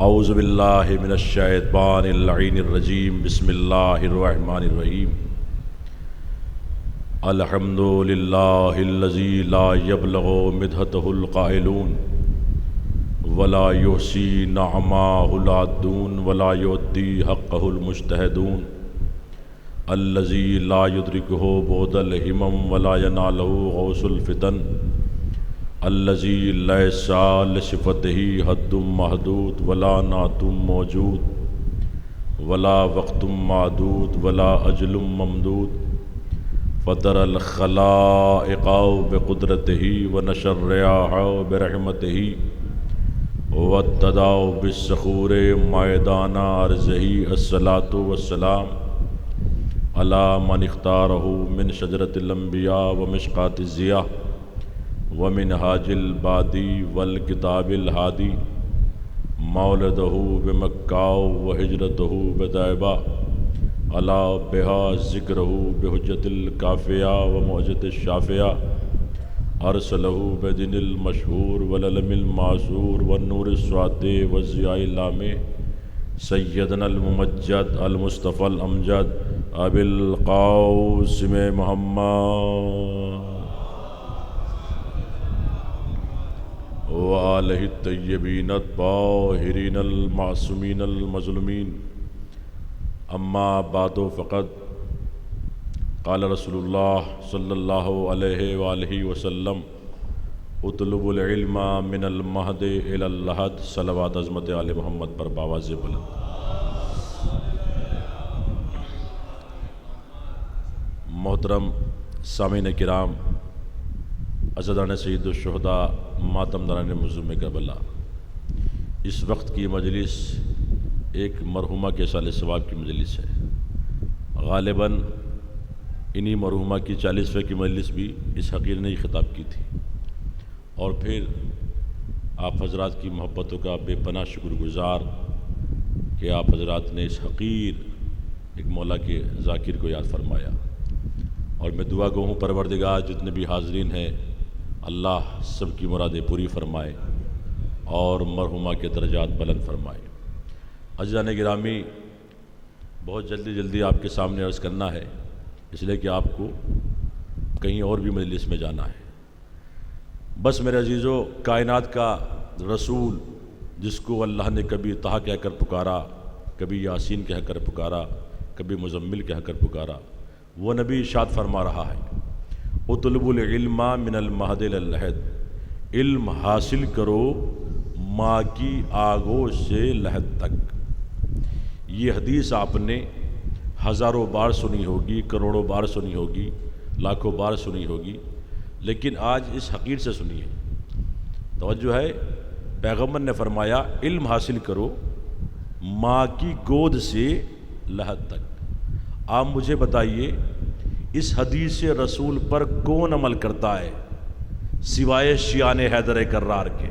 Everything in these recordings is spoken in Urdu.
اعوذ باللہ من الشیطان اللعین الرجیم بسم اللہ الرحمن الرحیم الحمد للہ الذی لا یبلغ مدحتہ القائلون ولا یحصی نعماہ العادون ولا یؤدی حقہ المجتہدون الذی لا یدرکہ بعد الہمم ولا ینالہ غوث الفتن الذی لیس لصفتہ حد محدود ولا نعت موجود ولا وقت معدود ولا اجل ممدود فطر الخلائق بقدرتہ ونشر الرياح برحمتہ وابتدأ بالصخور میدان ارضہ الصلاة والسلام علی من اختارہ من شجرۃ الانبیاء ومشقاۃ الضیاء ومنہاج البادی والکتاب الہادی مولدہ بمکہ وہجرتہ بطیبہ علا بہا ذکرہ بحجت الکافیہ ومعجت الشافیہ ارسلہ بدین المشہور والعلم المعصور والنور الساطع والضیاء اللامع سیدنا الممجد المصطفى الامجد ابی القاسم محمد وآلہ الطیبین الطاہرین المعصومین المظلومین اما بعد فقد قال رسول اللہ صلی اللہ علیہ وآلہ وسلم اطلب العلم من المہد الی اللحد صلوات عظمت آل محمد پر باواز بلند۔ محترم سامعین کرام، عزیزان سید الشہداء، ماتمداران مظلوم کربلا، اس وقت کی مجلس ایک مرحومہ کے سال ثواب کی مجلس ہے۔ غالباً انہی مرحومہ کی 40ویں کی مجلس بھی اس حقیر نے ہی خطاب کی تھی، اور پھر آپ حضرات کی محبتوں کا بے پناہ شکر گزار کہ آپ حضرات نے اس حقیر ایک مولا کے ذاکر کو یاد فرمایا، اور میں دعا گو ہوں پروردگار جتنے بھی حاضرین ہیں اللہ سب کی مرادیں پوری فرمائے اور مرحومہ کے درجات بلند فرمائے۔ عزیزان گرامی، بہت جلدی آپ کے سامنے عرض کرنا ہے، اس لیے کہ آپ کو کہیں اور بھی مجلس میں جانا ہے۔ بس میرے عزیزو، کائنات کا رسول جس کو اللہ نے کبھی طہ کہہ کر پکارا، کبھی یاسین کہہ کر پکارا، کبھی مزمل کہہ کر پکارا، وہ نبی ارشاد فرما رہا ہے اطلب العلم من المہد الی اللحد، علم حاصل کرو ماں کی آغوش سے لحد تک۔ یہ حدیث آپ نے ہزاروں بار سنی ہوگی، کروڑوں بار سنی ہوگی، لاکھوں بار سنی ہوگی، لیکن آج اس حقیر سے سنیے۔ توجہ ہے، پیغمبر نے فرمایا علم حاصل کرو ماں کی گود سے لحد تک۔ آپ مجھے بتائیے اس حدیث رسول پر کون عمل کرتا ہے سوائے شیعان حیدر کرار کے؟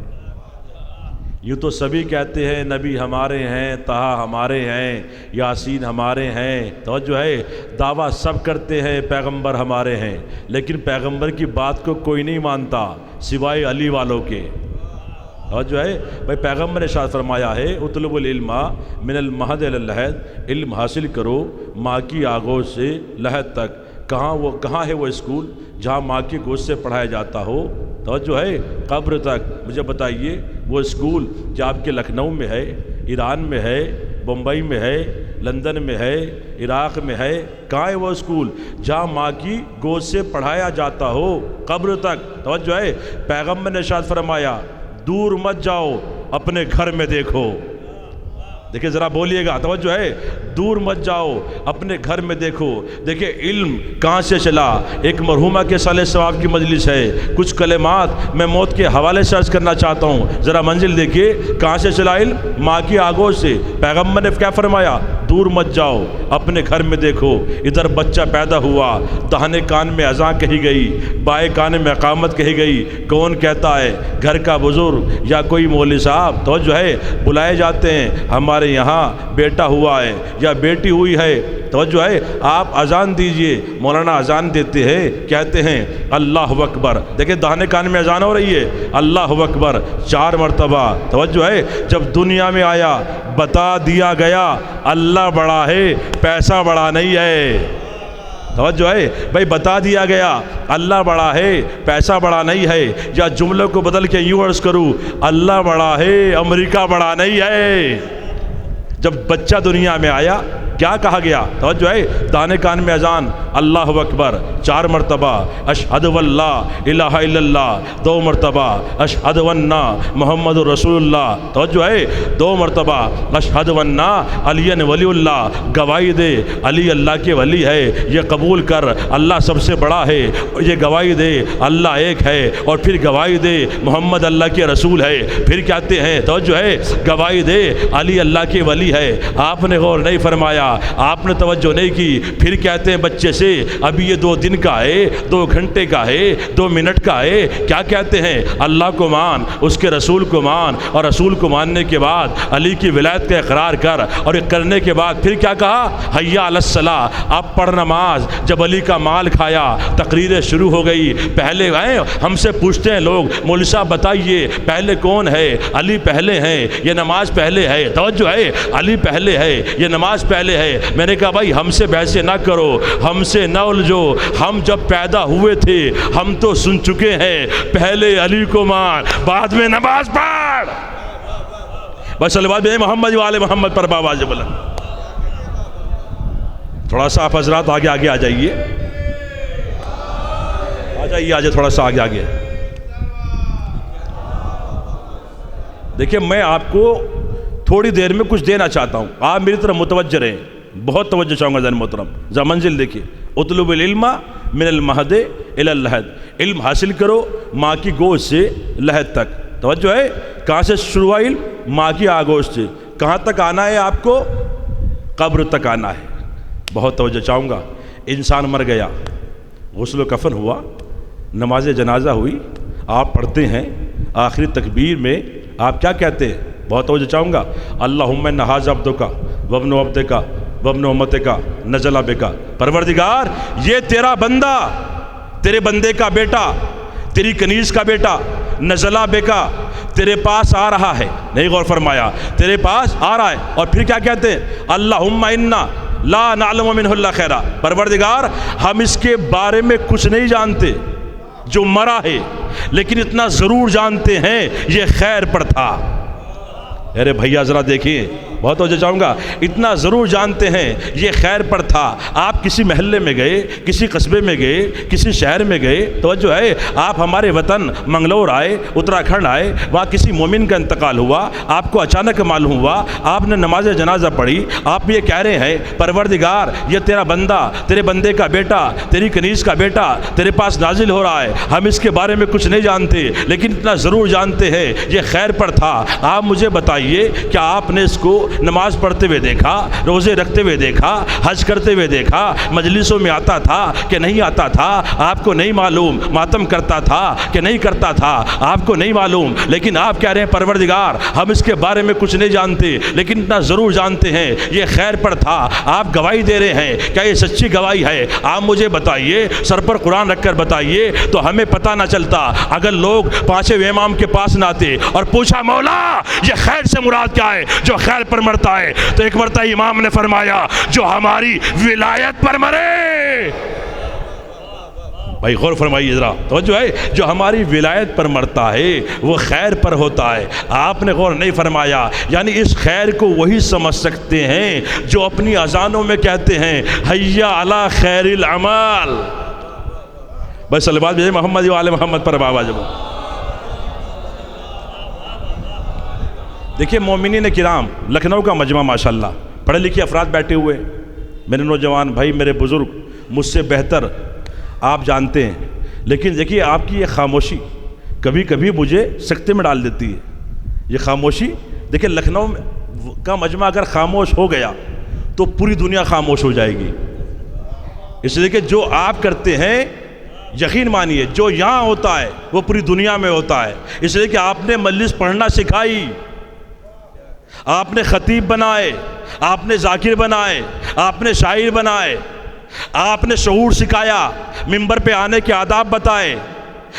یوں تو سبھی کہتے ہیں نبی ہمارے ہیں، طہ ہمارے ہیں، یاسین ہمارے ہیں، توجہ ہے، دعویٰ سب کرتے ہیں پیغمبر ہمارے ہیں، لیکن پیغمبر کی بات کو کوئی نہیں مانتا سوائے علی والوں کے۔ توجہ ہے بھائی، پیغمبر نے ارشاد فرمایا ہے اطلب العلم من المہد الی اللحد، علم حاصل کرو ماں کی آغوش سے لحد تک۔ کہاں ہے وہ اسکول جہاں ماں کی گود سے پڑھایا جاتا ہو؟ توجہ ہے، قبر تک۔ مجھے بتائیے وہ اسکول جو آپ کے لکھنؤ میں ہے، ایران میں ہے، بمبئی میں ہے، لندن میں ہے، عراق میں ہے، کہاں ہے وہ اسکول جہاں ماں کی گود سے پڑھایا جاتا ہو؟ قبر تک۔ توجہ ہے، پیغمبر نے ارشاد فرمایا دور مت جاؤ، اپنے گھر میں دیکھو۔ دیکھیں ذرا بولیے گا، توجہ ہے، دور مت جاؤ، اپنے گھر میں دیکھو۔ دیکھیں علم کہاں سے چلا؟ ایک مرحومہ کے سال ثواب کی مجلس ہے، کچھ کلمات میں موت کے حوالے سے عرض کرنا چاہتا ہوں، ذرا منزل دیکھیے کہاں سے چلا علم؟ ماں کی آغوش سے۔ پیغمبر نے کیا فرمایا؟ دور مت جاؤ، اپنے گھر میں دیکھو۔ ادھر بچہ پیدا ہوا، داہنے کان میں اذان کہی گئی، بائیں کان میں اقامت کہی گئی، کون کہتا ہے؟ گھر کا بزرگ یا کوئی مولوی صاحب، توجہ ہے، بلائے جاتے ہیں، ہمارے یہاں بیٹا ہوا ہے یا بیٹی ہوئی ہے، توجہ ہے، آپ اذان دیجئے، مولانا اذان دیتے ہیں، کہتے ہیں اللہ اکبر، دیکھیں داہنے کان میں اذان ہو رہی ہے، اللہ اکبر 4 مرتبہ، توجہ ہے، جب دنیا میں آیا بتا دیا گیا اللہ بڑا ہے، پیسہ بڑا نہیں ہے، توجہ ہے بھائی، بتا دیا گیا اللہ بڑا ہے، پیسہ بڑا نہیں ہے، یا جملے کو بدل کے یوں عرض کروں، اللہ بڑا ہے، امریکہ بڑا نہیں ہے۔ جب بچہ دنیا میں آیا کیا کہا گیا؟ توجہ ہے، دانے کان میں اذان، اللہ اکبر 4 مرتبہ، اشہد واللہ الہ الا اللہ 2 مرتبہ، اشہد وان محمد رسول اللہ، توجہ ہے 2 مرتبہ، اشہد وان علی ولی اللہ، گواہی دے علی اللہ کے ولی ہے، یہ قبول کر اللہ سب سے بڑا ہے، یہ گواہی دے اللہ ایک ہے، اور پھر گواہی دے محمد اللہ کے رسول ہے، پھر کہتے ہیں توجہ ہے گواہی دے علی اللہ کے ولی ہے۔ آپ نے غور نہیں فرمایا، آپ نے توجہ نہیں کی، پھر کہتے ہیں بچے سے ابھی یہ 2 دن کا ہے، 2 گھنٹے کا ہے، 2 منٹ کا ہے، کیا کہتے ہیں؟ اللہ کو مان، اس کے رسول کو مان، اور رسول کو ماننے کے بعد علی کی ولایت کا اقرار کر، اور یہ کرنے کے بعد پھر کیا کہا؟ حیا علی الصلاۃ، اب پڑھ نماز۔ جب علی کا مال کھایا تقریریں شروع ہو گئی، پہلے آئے ہم سے پوچھتے ہیں لوگ، مولوی صاحب بتائیے پہلے کون ہے؟ علی پہلے ہیں، یہ نماز پہلے ہے، توجہ ہے علی پہلے ہے، یہ نماز پہلے ہے۔ میں نے کہا بھائی ہم سے بحثیں نہ کرو، ہم سے نہ الجھو، ہم جب پیدا ہوئے تھے ہم تو سن چکے ہیں پہلے علی کو مان بعد میں نماز پڑھ۔ بس صلوات محمد وآل محمد پر باواز بلند۔ تھوڑا سا آپ حضرات آگے آگے آ جائیے، آ جائیے تھوڑا سا آگے آگے۔ دیکھیں میں آپ کو تھوڑی دیر میں کچھ دینا چاہتا ہوں، آپ میری طرف متوجہ رہیں، بہت توجہ چاہوں گا ذہن محترم۔ ذرا منزل دیکھیے، اطلب العلم من المہد الی اللحد، علم حاصل کرو ماں کی گود سے لحد تک، توجہ ہے، کہاں سے شروع ہوا علم؟ ماں کی آگوش سے، کہاں تک آنا ہے آپ کو؟ قبر تک آنا ہے۔ بہت توجہ چاہوں گا، انسان مر گیا، غسل و کفن ہوا، نماز جنازہ ہوئی، آپ پڑھتے ہیں آخری تکبیر میں آپ کیا کہتے ہیں؟ بہت توجہ چاہوں گا، اللہم ان ھذا عبدک وابن عبدک وابن امتک نزل بک، پروردگار یہ تیرا بندہ، تیرے بندے کا بیٹا، تیری کنیز کا بیٹا، نزل بک تیرے پاس آ رہا ہے، نہیں غور فرمایا، تیرے پاس آ رہا ہے، اور پھر کیا کہتے ہیں؟ اللہم انا لا نعلم منہ الا خیرا، پروردگار ہم اس کے بارے میں کچھ نہیں جانتے جو مرا ہے، لیکن اتنا ضرور جانتے ہیں یہ خیر پر تھا۔ ارے بھیا ذرا دیکھیں، بہت توجہ چاہوں گا، اتنا ضرور جانتے ہیں یہ خیر پر تھا۔ آپ کسی محلے میں گئے، کسی قصبے میں گئے، کسی شہر میں گئے، توجہ ہے، آپ ہمارے وطن منگلور آئے، اتراکھنڈ آئے، وہاں کسی مومن کا انتقال ہوا، آپ کو اچانک معلوم ہوا، آپ نے نماز جنازہ پڑھی، آپ یہ کہہ رہے ہیں پروردگار یہ تیرا بندہ، تیرے بندے کا بیٹا، تیری کنیز کا بیٹا تیرے پاس نازل ہو رہا ہے، ہم اس کے بارے میں کچھ نہیں جانتے لیکن اتنا ضرور جانتے ہیں یہ خیر پر تھا۔ آپ مجھے بتائیے کیا آپ نے اس کو نماز پڑھتے ہوئے دیکھا، روزے رکھتے ہوئے دیکھا، حج کرتے ہوئے دیکھا، مجلسوں میں آتا تھا کہ نہیں آتا تھا؟ آپ کو نہیں معلوم، ماتم کرتا تھا کہ نہیں کرتا تھا؟ آپ کو نہیں معلوم، لیکن آپ کہہ رہے ہیں پروردگار ہم اس کے بارے میں کچھ نہیں جانتے لیکن اتنا ضرور جانتے ہیں یہ خیر پر تھا۔ آپ گواہی دے رہے ہیں، کیا یہ سچی گواہی ہے؟ آپ مجھے بتائیے، سر پر قرآن رکھ کر بتائیے تو ہمیں پتہ نہ چلتا اگر لوگ پانچویں امام کے پاس نہ آتے اور پوچھا مولا یہ خیر سے مراد کیا ہے جو خیر پر مرتا ہے، تو ایک مرتبہ امام نے فرمایا جو ہماری ولایت پر مرے۔ بھائی غور فرمائیے ذرا، توجہ ہے، جو ہماری ولایت پر مرتا ہے وہ خیر پر ہوتا ہے۔ آپ نے غور نہیں فرمایا، یعنی اس خیر کو وہی سمجھ سکتے ہیں جو اپنی اذانوں میں کہتے ہیں حیا علی خیر العمال۔ بس صلوات محمد وآل محمد پر آواز ہو۔ دیکھیے مومنین کرام، لکھنؤ کا مجمع ماشاءاللہ، پڑھے لکھے افراد بیٹھے ہوئے، میرے نوجوان بھائی، میرے بزرگ، مجھ سے بہتر آپ جانتے ہیں، لیکن دیکھیے آپ کی یہ خاموشی کبھی کبھی مجھے سکتے میں ڈال دیتی ہے۔ یہ خاموشی دیکھیے، لکھنؤ کا مجمع اگر خاموش ہو گیا تو پوری دنیا خاموش ہو جائے گی، اس لیے کہ جو آپ کرتے ہیں یقین مانیے جو یہاں ہوتا ہے وہ پوری دنیا میں ہوتا ہے، اس لیے کہ آپ نے مجلس پڑھنا سکھائی، آپ نے خطیب بنائے، آپ نے ذاکر بنائے، آپ نے شاعر بنائے، آپ نے شعور سکھایا، منبر پہ آنے کے آداب بتائے،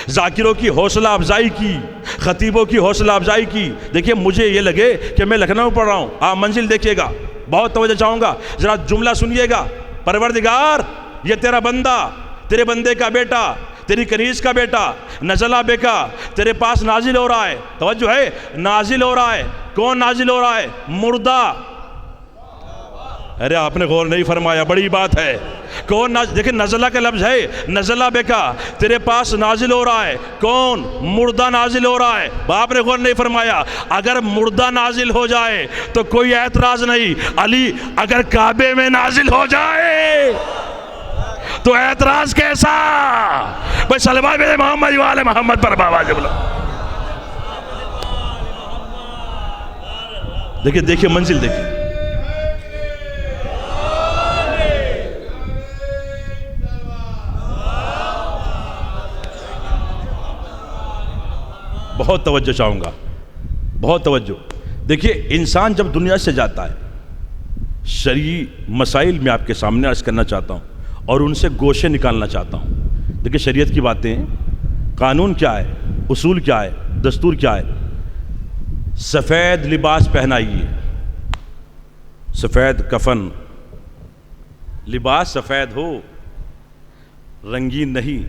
ذاکروں کی حوصلہ افزائی کی، خطیبوں کی حوصلہ افزائی کی۔ دیکھیے مجھے یہ لگے کہ میں لکھنؤ پڑھ رہا ہوں، آپ منزل دیکھیے گا، بہت توجہ چاہوں گا، ذرا جملہ سنیے گا۔ پروردگار یہ تیرا بندہ، تیرے بندے کا بیٹا، تیری کنیز کا بیٹا نزلہ بکا تیرے پاس نازل ہو رہا ہے۔ توجہ ہے، نازل ہو رہا ہے۔ کون نازل ہو رہا ہے؟ مردہ۔ ارے آپ نے غور نہیں فرمایا، بڑی بات ہے۔ کون دیکھیں نزلہ کا لفظ ہے، نزلہ بکا تیرے پاس نازل ہو رہا ہے۔ کون؟ مردہ نازل ہو رہا ہے۔ آپ نے غور نہیں فرمایا، اگر مردہ نازل ہو جائے تو کوئی اعتراض نہیں، علی اگر کعبے میں نازل ہو جائے تو اعتراض کیسا؟ بھائی صلوات بے محمد والے محمد پر آواز بلند۔ دیکھیے منزل دیکھیے، بہت توجہ چاہوں گا، بہت توجہ۔ دیکھیے انسان جب دنیا سے جاتا ہے، شرعی مسائل میں آپ کے سامنے عرض کرنا چاہتا ہوں اور ان سے گوشے نکالنا چاہتا ہوں۔ دیکھیے شریعت کی باتیں، قانون کیا ہے، اصول کیا ہے، دستور کیا ہے؟ سفید لباس پہنائیے، سفید کفن، لباس سفید ہو، رنگین نہیں،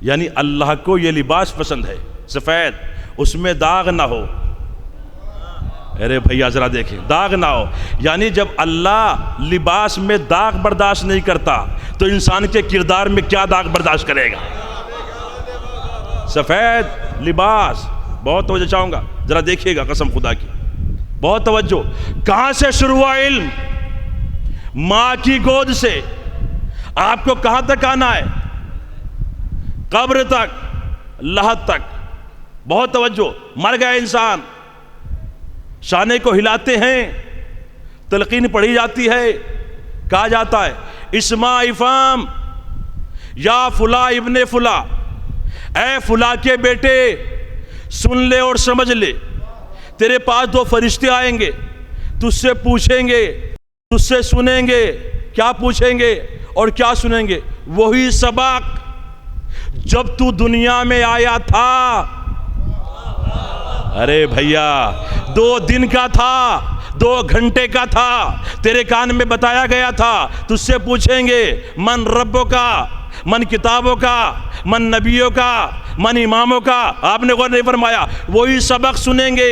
یعنی اللہ کو یہ لباس پسند ہے سفید، اس میں داغ نہ ہو۔ ارے بھیا ذرا دیکھیں، داغ نہ ہو، یعنی جب اللہ لباس میں داغ برداشت نہیں کرتا تو انسان کے کردار میں کیا داغ برداشت کرے گا؟ سفید لباس، بہت توجہ چاہوں گا، ذرا دیکھیے گا قسم خدا کی، بہت توجہ۔ کہاں سے شروع ہوا علم؟ ماں کی گود سے۔ آپ کو کہاں تک آنا ہے؟ قبر تک، لحد تک۔ بہت توجہ۔ مر گیا انسان، شانے کو ہلاتے ہیں، تلقین پڑھی جاتی ہے، کہا جاتا ہے اسمع افام یا فلا ابن فلا، اے فلا کے بیٹے سن لے اور سمجھ لے، تیرے پاس دو فرشتے آئیں گے، تجھ سے پوچھیں گے، تجھ سے سنیں گے۔ کیا پوچھیں گے اور کیا سنیں گے؟ وہی سبق جب تو دنیا میں آیا تھا۔ ارے بھیا 2 دن کا تھا، 2 گھنٹے کا تھا، تیرے کان میں بتایا گیا تھا۔ تجھ سے پوچھیں گے من ربوں کا، من کتابوں کا، من نبیوں کا، من اماموں کا۔ آپ نے غور نہیں فرمایا، وہی سبق سنیں گے،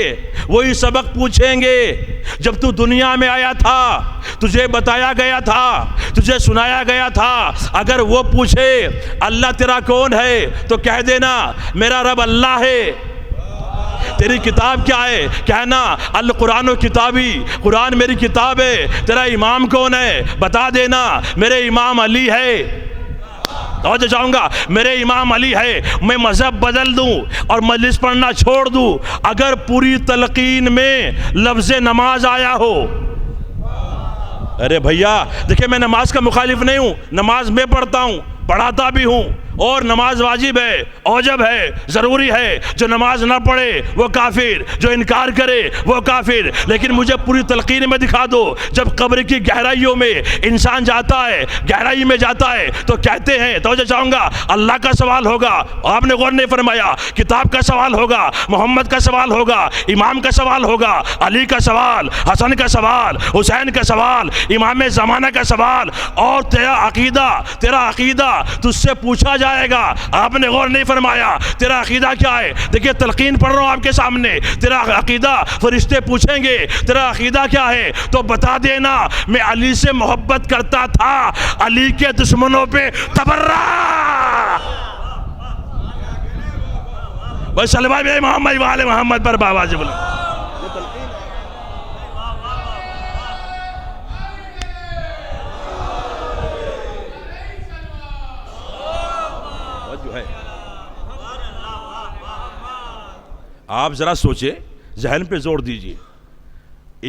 وہی سبق پوچھیں گے جب تو دنیا میں آیا تھا، تجھے بتایا گیا تھا، تجھے سنایا گیا تھا۔ اگر وہ پوچھے اللہ تیرا کون ہے تو کہہ دینا میرا رب اللہ ہے۔ تیری کتاب کیا ہے؟ کہنا القرآن و کتابی، قرآن میری کتاب ہے۔ تیرا امام کون ہے؟ بتا دینا میرے امام علی ہے۔ توجہ چاہوں گا، میرے امام علی ہے۔ میں مذہب بدل دوں اور مجلس پڑھنا چھوڑ دوں اگر پوری تلقین میں لفظ نماز آیا ہو۔ ارے بھیا دیکھیں میں نماز کا مخالف نہیں ہوں، نماز میں پڑھتا ہوں، پڑھاتا بھی ہوں، اور نماز واجب ہے، اوجب ہے، ضروری ہے۔ جو نماز نہ پڑھے وہ کافر، جو انکار کرے وہ کافر۔ لیکن مجھے پوری تلقین میں دکھا دو جب قبر کی گہرائیوں میں انسان جاتا ہے، گہرائی میں جاتا ہے تو کہتے ہیں، توجہ چاہوں گا، اللہ کا سوال ہوگا، آپ نے غور نہیں فرمایا، کتاب کا سوال ہوگا، محمد کا سوال ہوگا، امام کا سوال ہوگا، علی کا سوال، حسن کا سوال، حسین کا سوال، امام زمانہ کا سوال، اور تیرا عقیدہ تجھ سے پوچھا جائے گا۔ آپ نے غور نہیں فرمایا، تیرا عقیدہ کیا ہے؟ دیکھیں تلقین پڑھ رہا ہوں آپ کے سامنے، تیرا عقیدہ فرشتے پوچھیں گے تیرا عقیدہ کیا ہے تو بتا دینا میں علی سے محبت کرتا تھا، علی کے دشمنوں پہ تبرہ۔ بس صلوات بے محمد والے محمد پر آواز بلند۔ آپ ذرا سوچیں، ذہن پہ زور دیجئے،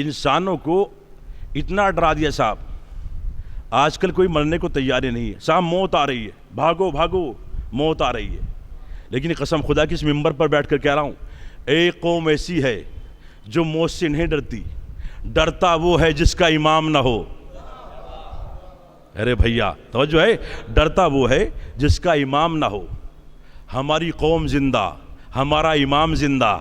انسانوں کو اتنا ڈرا دیا صاحب، آج کل کوئی مرنے کو تیار ہی نہیں ہے۔ صاحب موت آ رہی ہے، بھاگو بھاگو، موت آ رہی ہے۔ لیکن قسم خدا کی اس ممبر پر بیٹھ کر کہہ رہا ہوں، ایک قوم ایسی ہے جو موت سے نہیں ڈرتی، ڈرتا وہ ہے جس کا امام نہ ہو۔ ارے بھیا توجہ ہے، ڈرتا وہ ہے جس کا امام نہ ہو۔ ہماری قوم زندہ، ہمارا امام زندہ۔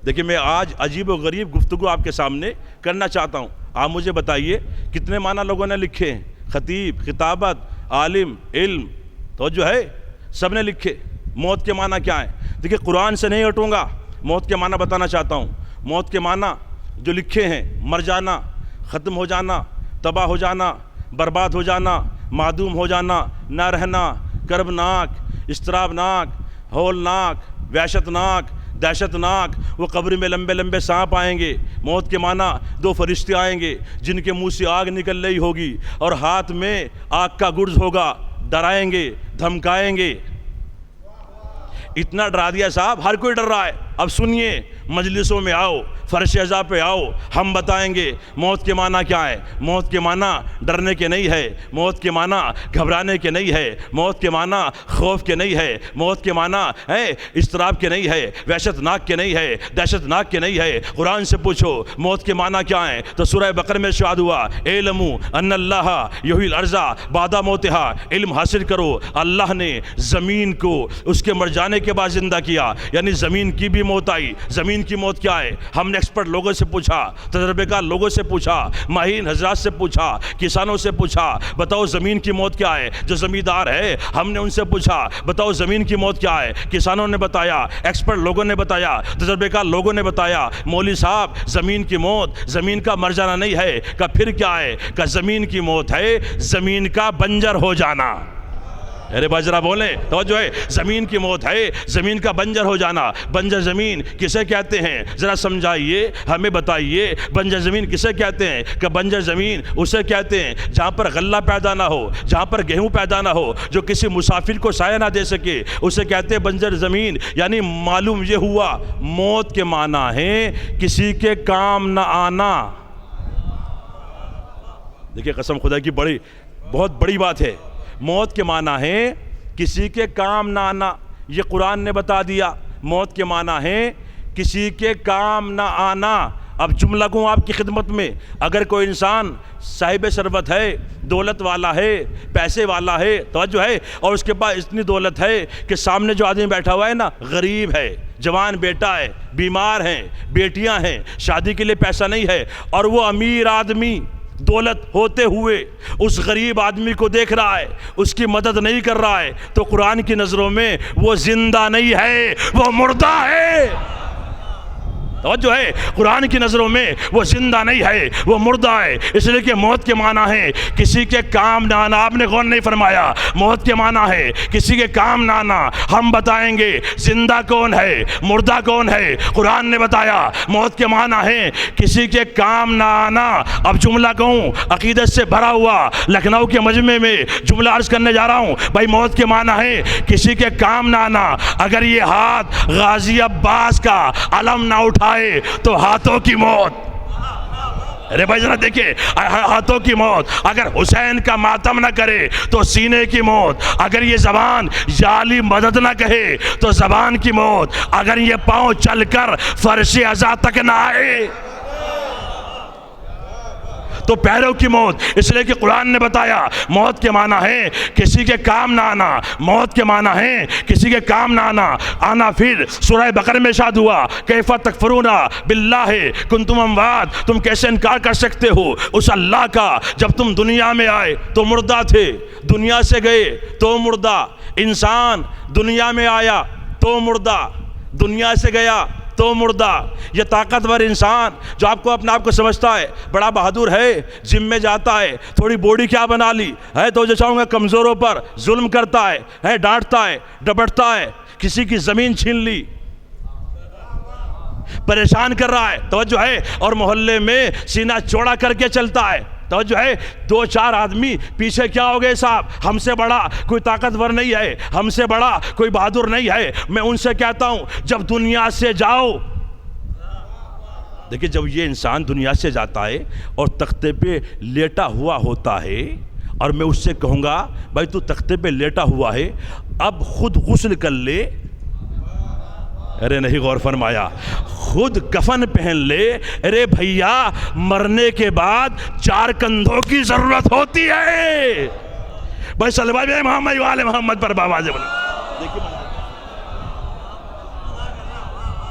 دیکھیں میں آج عجیب و غریب گفتگو آپ کے سامنے کرنا چاہتا ہوں۔ آپ مجھے بتائیے کتنے معنی لوگوں نے لکھے ہیں؟ خطیب، خطابت، عالم، علم، توجہ ہے، سب نے لکھے۔ موت کے معنی کیا ہیں؟ دیکھیں قرآن سے نہیں ہٹوں گا، موت کے معنی بتانا چاہتا ہوں۔ موت کے معنی جو لکھے ہیں: مر جانا، ختم ہو جانا، تباہ ہو جانا، برباد ہو جانا، معدوم ہو جانا، نہ رہنا، کربناک، اضطرابناک، ہولناک، وحشتناک، دہشتناک۔ وہ قبر میں لمبے لمبے سانپ آئیں گے۔ موت کے معنی دو فرشتے آئیں گے جن کے منہ سے آگ نکل رہی ہوگی اور ہاتھ میں آگ کا گرز ہوگا، ڈرائیں گے، دھمکائیں گے۔ اتنا ڈرا دیا صاحب، ہر کوئی ڈر رہا ہے۔ اب سنیے، مجلسوں میں آؤ، فرش عزا پہ آؤ، ہم بتائیں گے موت کے معنی کیا ہے۔ موت کے معنی ڈرنے کے نہیں ہے، موت کے معنی گھبرانے کے نہیں ہے، موت کے معنی خوف کے نہیں ہے، موت کے معنی ہے اضطراب کے نہیں ہے، وحشت ناک کے نہیں ہے، دہشت ناک کے نہیں ہے۔ قرآن سے پوچھو موت کے معنی کیا ہے تو سورہ بقرہ میں ارشاد ہوا: اعلموا ان اللہ یحیی الارض بعد موتہا۔ علم حاصل کرو، اللہ نے زمین کو اس کے مر جانے کے بعد زندہ کیا، یعنی زمین کی بھی موت آئی۔ زمین کی موت کیا ہے؟ ہم نے ایکسپرٹ لوگوں سے پوچھا، تجربے کار لوگوں سے پوچھا، ماہرین حضرات سے پوچھا، کسانوں سے پوچھا، بتاؤ زمین کی موت کیا ہے؟ جو زمیندار ہے ہم نے ان سے پوچھا، بتاؤ زمین کی موت کیا ہے؟ کسانوں نے بتایا، ایکسپرٹ لوگوں نے بتایا، تجربے کار لوگوں نے بتایا۔ مولوی صاحب زمین کی موت زمین کا مر جانا نہیں ہے۔ کہ پھر کیا ہے؟ کہ زمین کی موت ہے زمین کا بنجر ہو جانا۔ ارے بھائی ذرا بولیں، توجہ ہے، زمین کی موت ہے زمین کا بنجر ہو جانا۔ بنجر زمین کسے کہتے ہیں؟ ذرا سمجھائیے، ہمیں بتائیے بنجر زمین کسے کہتے ہیں؟ کہ بنجر زمین اسے کہتے ہیں جہاں پر غلہ پیدا نہ ہو، جہاں پر گیہوں پیدا نہ ہو، جو کسی مسافر کو سایہ نہ دے سکے، اسے کہتے ہیں بنجر زمین۔ یعنی معلوم یہ ہوا موت کے معنی ہے کسی کے کام نہ آنا۔ دیکھیں قسم خدا کی بہت بڑی بات ہے۔ موت کے معنی ہے کسی کے کام نہ آنا، یہ قرآن نے بتا دیا۔ موت کے معنی ہے کسی کے کام نہ آنا۔ اب جملہ کو آپ کی خدمت میں، اگر کوئی انسان صاحب ثروت ہے، دولت والا ہے، پیسے والا ہے، توجہ ہے، اور اس کے پاس اتنی دولت ہے کہ سامنے جو آدمی بیٹھا ہوا ہے نا غریب ہے، جوان بیٹا ہے، بیمار ہیں، بیٹیاں ہیں، شادی کے لیے پیسہ نہیں ہے، اور وہ امیر آدمی دولت ہوتے ہوئے اس غریب آدمی کو دیکھ رہا ہے، اس کی مدد نہیں کر رہا ہے، تو قرآن کی نظروں میں وہ زندہ نہیں ہے، وہ مردہ ہے۔ توجہ ہے، قرآن کی نظروں میں وہ زندہ نہیں ہے، وہ مردہ ہے۔ اس لیے کہ موت کے معنی ہے کسی کے کام نہ آنا۔ آپ نے غور نہیں فرمایا، موت کے معنی ہے کسی کے کام نہ آنا۔ ہم بتائیں گے زندہ کون ہے، مردہ کون ہے۔ قرآن نے بتایا موت کے معنی ہے کسی کے کام نہ آنا۔ اب جملہ کہوں عقیدت سے بھرا ہوا، لکھنؤ کے مجمع میں جملہ عرض کرنے جا رہا ہوں۔ بھائی موت کے معنی ہے کسی کے کام نہ آنا۔ اگر یہ ہاتھ غازی عباس کا علم نہ اٹھائے تو ہاتھوں کی موت۔ ارے بھائی ذرا دیکھیں، ہاتھوں کی موت۔ اگر حسین کا ماتم نہ کرے تو سینے کی موت۔ اگر یہ زبان یا علی مدد نہ کہے تو زبان کی موت۔ اگر یہ پاؤں چل کر فرش عزا تک نہ آئے تو پیروں کی موت۔ اس لیے کہ قرآن نے بتایا موت کے معنی ہے کسی کے کام نہ آنا۔ موت کے معنی ہے کسی کے کام نہ آنا۔ پھر سورہ بقرہ میں ارشاد ہوا کیف تکفرون باللہ کنتم اموات، تم کیسے انکار کر سکتے ہو اس اللہ کا جب تم دنیا میں آئے تو مردہ تھے، دنیا سے گئے تو مردہ۔ انسان دنیا میں آیا تو مردہ، دنیا سے گیا تو مردہ۔ یہ طاقتور انسان جو اپنے آپ کو سمجھتا ہے بڑا بہادر ہے، جم میں جاتا ہے، تھوڑی باڈی کیا بنا لی ہے، تو جو چاہوں گا کمزوروں پر ظلم کرتا ہے، ڈانٹتا ہے، ڈپٹتا ہے، کسی کی زمین چھین لی، پریشان کر رہا ہے، توجہ ہے، اور محلے میں سینہ چوڑا کر کے چلتا ہے، توجہ ہے۔ دو چار آدمی پیچھے کیا ہو گئے صاحب، ہم سے بڑا کوئی طاقتور نہیں ہے، ہم سے بڑا کوئی بہادر نہیں ہے۔ میں ان سے کہتا ہوں جب دنیا سے جاؤ، دیکھیں جب یہ انسان دنیا سے جاتا ہے اور تختے پہ لیٹا ہوا ہوتا ہے، اور میں اس سے کہوں گا بھائی تو تختے پہ لیٹا ہوا ہے، اب خود غسل کر لے، ارے نہیں غور فرمایا. خود کفن پہن لے. ارے بھیا مرنے کے بعد 4 کندھوں کی ضرورت ہوتی ہے. بھائی صلوات محمد والے محمد پر آواز بولو. دیکھیے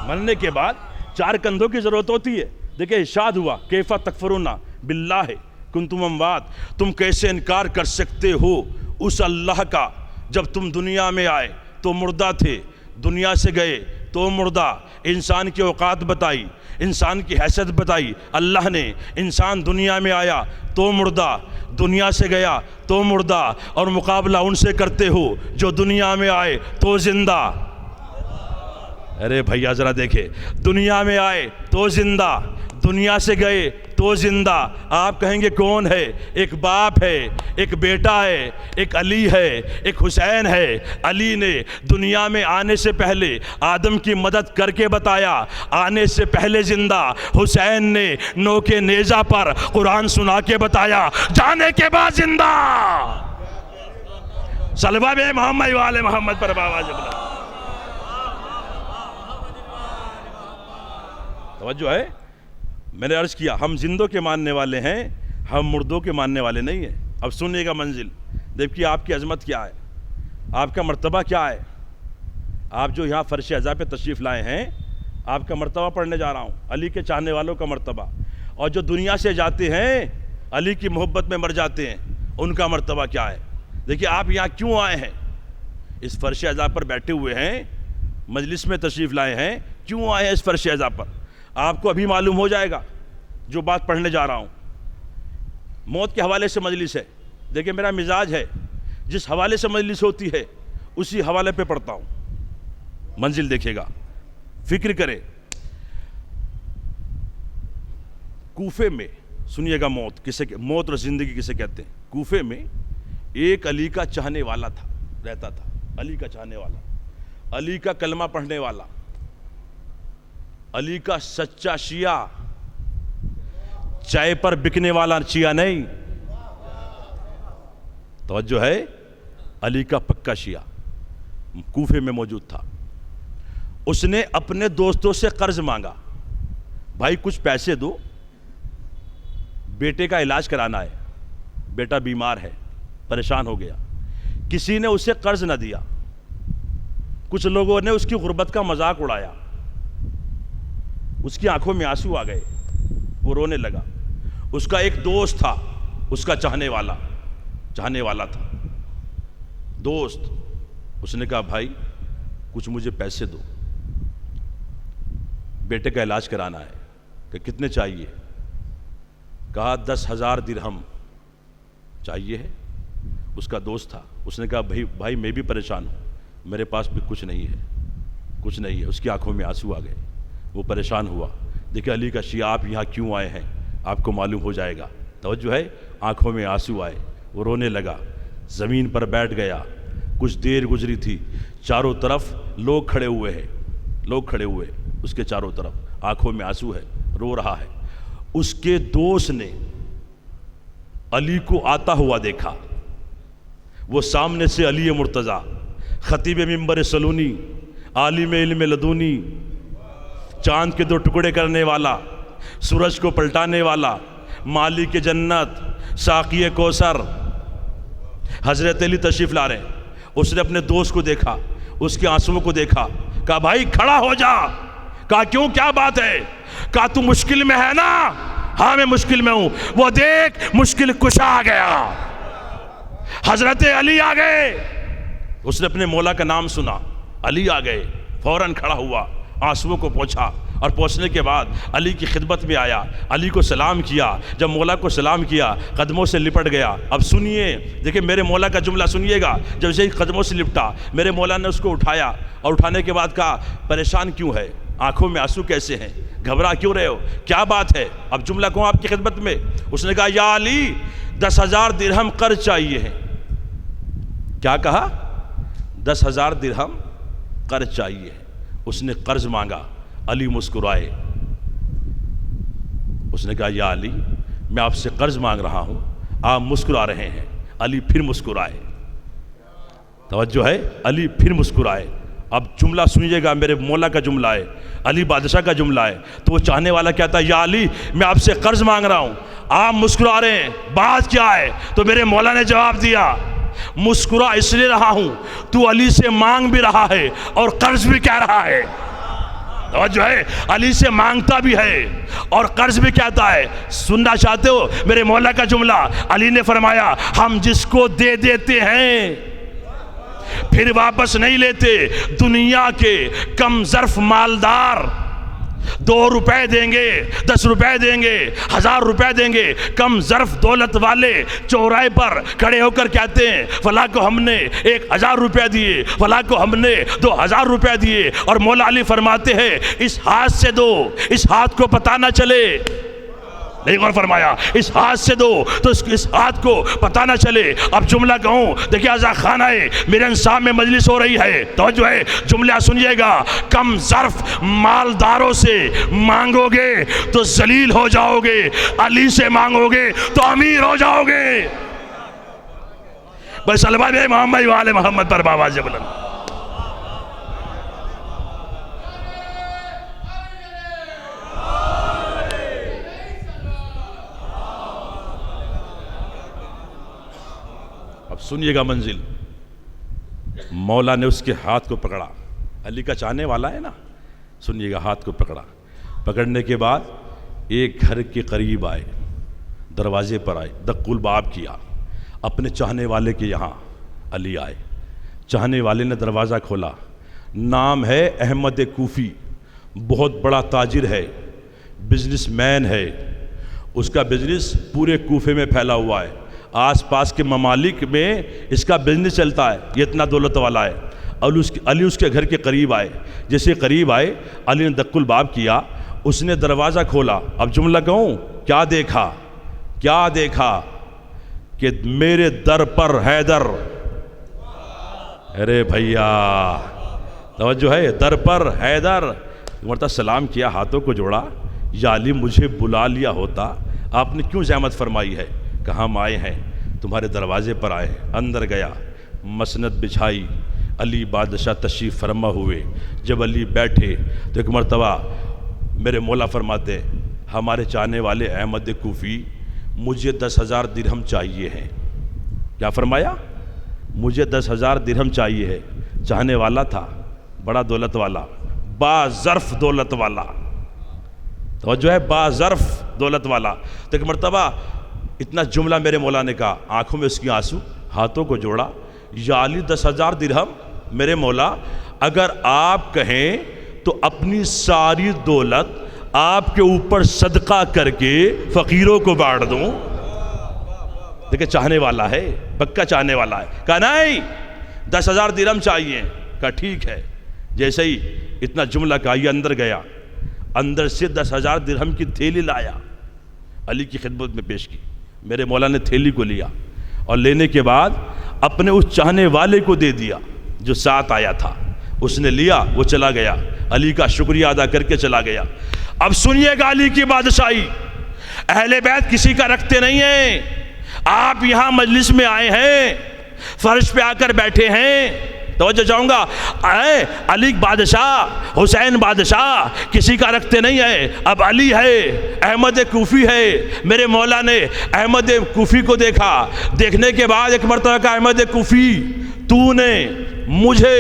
مرنے کے بعد 4 کندھوں کی ضرورت ہوتی ہے. دیکھیں ارشاد ہوا کیف تکفرون باللہ کنتم اموات, تم کیسے انکار کر سکتے ہو اس اللہ کا جب تم دنیا میں آئے تو مردہ تھے, دنیا سے گئے تو مردہ. انسان کی اوقات بتائی, انسان کی حیثیت بتائی اللہ نے. انسان دنیا میں آیا تو مردہ, دنیا سے گیا تو مردہ, اور مقابلہ ان سے کرتے ہو جو دنیا میں آئے تو زندہ. ارے بھیا ذرا دیکھیں, دنیا میں آئے تو زندہ, دنیا سے گئے تو زندہ. آپ کہیں گے کون ہے؟ ایک باپ ہے, ایک بیٹا ہے, ایک علی ہے, ایک حسین ہے. علی نے دنیا میں آنے سے پہلے آدم کی مدد کر کے بتایا, آنے سے پہلے زندہ. حسین نے نوک نیزہ پر قرآن سنا کے بتایا, جانے کے بعد زندہ. صلوات محمد والے محمد پر آواز بلند. توجہ ہے. میں نے عرض کیا ہم زندوں کے ماننے والے ہیں, ہم مردوں کے ماننے والے نہیں ہیں. اب سنیے گا منزل, دیکھیے آپ کی عظمت کیا ہے, آپ کا مرتبہ کیا ہے. آپ جو یہاں فرش عزا پہ تشریف لائے ہیں, آپ کا مرتبہ پڑھنے جا رہا ہوں, علی کے چاہنے والوں کا مرتبہ. اور جو دنیا سے جاتے ہیں علی کی محبت میں مر جاتے ہیں, ان کا مرتبہ کیا ہے. دیکھیے آپ یہاں کیوں آئے ہیں, اس فرش عزا پر بیٹھے ہوئے ہیں, مجلس میں تشریف لائے ہیں, کیوں آئے ہیں اس فرش عزا پر. آپ کو ابھی معلوم ہو جائے گا جو بات پڑھنے جا رہا ہوں. موت کے حوالے سے مجلس ہے. دیکھیں میرا مزاج ہے, جس حوالے سے مجلس ہوتی ہے اسی حوالے پہ پڑھتا ہوں. منزل دیکھے گا, فکر کرے. کوفے میں سنیے گا موت کسے, موت اور زندگی کسے کہتے ہیں. کوفے میں ایک علی کا چاہنے والا تھا, رہتا تھا. علی کا چاہنے والا, علی کا کلمہ پڑھنے والا, علی کا سچا شیعہ, چائے پر بکنے والا شیعہ نہیں. توجہ ہے, علی کا پکا شیعہ کوفے میں موجود تھا. اس نے اپنے دوستوں سے قرض مانگا, بھائی کچھ پیسے دو, بیٹے کا علاج کرانا ہے, بیٹا بیمار ہے, پریشان ہو گیا. کسی نے اسے قرض نہ دیا. کچھ لوگوں نے اس کی غربت کا مذاق اڑایا, اس کی آنکھوں میں آنسو آ گئے, وہ رونے لگا. اس کا ایک دوست تھا, اس کا چاہنے والا تھا دوست. اس نے کہا بھائی کچھ مجھے پیسے دو, بیٹے کا علاج کرانا ہے. کہ کتنے چاہیے؟ کہا 10,000 درہم چاہیے ہے. اس کا دوست تھا, اس نے کہا بھائی میں بھی پریشان ہوں, میرے پاس بھی کچھ نہیں ہے. اس کی آنکھوں میں آنسو آ گئے, وہ پریشان ہوا. دیکھیں علی کا شیعہ آپ یہاں کیوں آئے ہیں, آپ کو معلوم ہو جائے گا. توجہ ہے, آنکھوں میں آنسو آئے, وہ رونے لگا, زمین پر بیٹھ گیا. کچھ دیر گزری تھی, چاروں طرف لوگ کھڑے ہوئے, اس کے چاروں طرف آنکھوں میں آنسو ہے, رو رہا ہے. اس کے دوست نے علی کو آتا ہوا دیکھا. وہ سامنے سے علی مرتضیٰ, خطیب منبر سلونی, عالم علم لدونی, چاند کے 2 ٹکڑے کرنے والا, سورج کو پلٹانے والا, مالک جنت, ساقی کوثر, حضرت علی تشریف لا رہے ہیں. اس نے اپنے دوست کو دیکھا, اس کے آنسوؤں کو دیکھا, کہا بھائی کھڑا ہو جا. کہا کیوں, کیا بات ہے؟ کہا تو مشکل میں ہے نا؟ ہاں میں مشکل میں ہوں. وہ دیکھ مشکل کشا آ گیا, حضرت علی آ گئے. اس نے اپنے مولا کا نام سنا, علی آ گئے, فوراً کھڑا ہوا, آنسوؤں کو پوچھا, اور پہنچنے کے بعد علی کی خدمت میں آیا, علی کو سلام کیا. جب مولا کو سلام کیا قدموں سے لپٹ گیا. اب سنیے, دیکھیں میرے مولا کا جملہ سنیے گا. جب اسے قدموں سے لپٹا, میرے مولا نے اس کو اٹھایا, اور اٹھانے کے بعد کہا پریشان کیوں ہے, آنکھوں میں آنسو کیسے ہیں, گھبرا کیوں رہے ہو, کیا بات ہے؟ اب جملہ کہوں آپ کی خدمت میں. اس نے کہا یا علی 10,000 درہم قرض چاہیے ہیں. کیا کہا؟ 10,000 درہم قرض چاہیے. اس نے قرض مانگا. علی مسکرائے. اس نے کہا یا علی میں آپ سے قرض مانگ رہا ہوں, آپ مسکرا رہے ہیں. علی پھر مسکرائے. توجہ ہے, علی پھر مسکرائے. اب جملہ سنیے گا، میرے مولا کا جملہ ہے، علی بادشاہ کا جملہ ہے. تو وہ چاہنے والا کہتا ہے یا علی میں آپ سے قرض مانگ رہا ہوں، آپ مسکرا رہے ہیں، بات کیا ہے؟ تو میرے مولا نے جواب دیا مسکرا اس لیے رہا ہوں تو علی سے مانگ بھی رہا ہے اور قرض بھی کہہ رہا ہے. اور جو ہے علی سے مانگتا بھی ہے اور قرض بھی کہتا ہے. سننا چاہتے ہو میرے مولا کا جملہ؟ علی نے فرمایا ہم جس کو دے دیتے ہیں پھر واپس نہیں لیتے، دنیا کے کم ظرف مالدار 2 روپے دیں گے، 10 روپے دیں گے، 1000 روپے دیں گے، کم ظرف دولت والے چوراہے پر کھڑے ہو کر کہتے ہیں فلاں کو ہم نے 1000 روپے دیے، فلاں کو ہم نے 2000 روپے دیے. اور مولا علی فرماتے ہیں اس ہاتھ سے دو، اس ہاتھ کو پتہ نہ چلے. نہیں غور فرمایا، اس ہاتھ سے دو تو اس ہاتھ کو پتہ نہ چلے. اب جملہ کہوں دیکھیں آزا خانہ ہے، میرے انصاف میں مجلس ہو رہی ہے، توجہ ہے، جملہ سنیے گا. کم ظرف مالداروں سے مانگو گے تو ذلیل ہو جاؤ گے، علی سے مانگو گے تو امیر ہو جاؤ گے. بس صلوات محمد وآل محمد پر باواز بلند. اب سنیے گا منزل. مولا نے اس کے ہاتھ کو پکڑا، علی کا چاہنے والا ہے نا، سنیے گا، ہاتھ کو پکڑا. پکڑنے کے بعد ایک گھر کے قریب آئے، دروازے پر آئے، دق الباب کیا. اپنے چاہنے والے کے یہاں علی آئے. چاہنے والے نے دروازہ کھولا. نام ہے احمد کوفی، بہت بڑا تاجر ہے، بزنس مین ہے. اس کا بزنس پورے کوفے میں پھیلا ہوا ہے، آس پاس کے ممالک میں اس کا بزنس چلتا ہے، یہ اتنا دولت والا ہے. علی اس کے گھر کے قریب آئے. جیسے قریب آئے علی نے دق الباب کیا، اس نے دروازہ کھولا. اب جملہ کہوں کیا دیکھا؟ کیا دیکھا کہ میرے در پر حیدر. ارے بھیا توجہ ہے، در پر حیدر. مرتبہ سلام کیا، ہاتھوں کو جوڑا، یا علی مجھے بلا لیا ہوتا، آپ نے کیوں زحمت فرمائی ہے؟ کہاں ہم آئے ہیں، تمہارے دروازے پر آئے. اندر گیا، مسند بچھائی، علی بادشاہ تشریف فرما ہوئے. جب علی بیٹھے تو ایک مرتبہ میرے مولا فرماتے ہمارے چاہنے والے احمد کوفی مجھے 10,000 درہم چاہیے ہیں. کیا فرمایا؟ مجھے 10,000 درہم چاہیے ہے. چاہنے والا تھا، بڑا دولت والا، با ظرف دولت والا، توجہ ہے، با ظرف دولت والا. تو ایک مرتبہ اتنا جملہ میرے مولا نے کہا، آنکھوں میں اس کی آنسو، ہاتھوں کو جوڑا، یا علی 10,000 درہم میرے مولا اگر آپ کہیں تو اپنی ساری دولت آپ کے اوپر صدقہ کر کے فقیروں کو بانٹ دوں. دیکھیں چاہنے والا ہے، پکا چاہنے والا ہے. کہا نہیں 10,000 درہم چاہیے. کہا ٹھیک ہے. جیسے ہی اتنا جملہ کہا یہ اندر گیا، اندر سے 10,000 درہم کی تھیلی لایا، علی کی خدمت میں پیش کی. میرے مولا نے تھیلی کو لیا اور لینے کے بعد اپنے اس چاہنے والے کو دے دیا جو ساتھ آیا تھا. اس نے لیا، وہ چلا گیا، علی کا شکریہ ادا کر کے چلا گیا. اب سنیے گا علی کی بادشاہی. اہل بیت کسی کا رکھتے نہیں ہیں. آپ یہاں مجلس میں آئے ہیں، فرش پہ آ کر بیٹھے ہیں. توجہ چاہوں گا، علی بادشاہ، حسین بادشاہ کسی کا رکھتے نہیں ہے. اب علی ہے، احمد کوفی ہے. میرے مولا نے احمد کوفی کو دیکھا. دیکھنے کے بعد ایک مرتبہ کہا احمد کوفی تو نے مجھے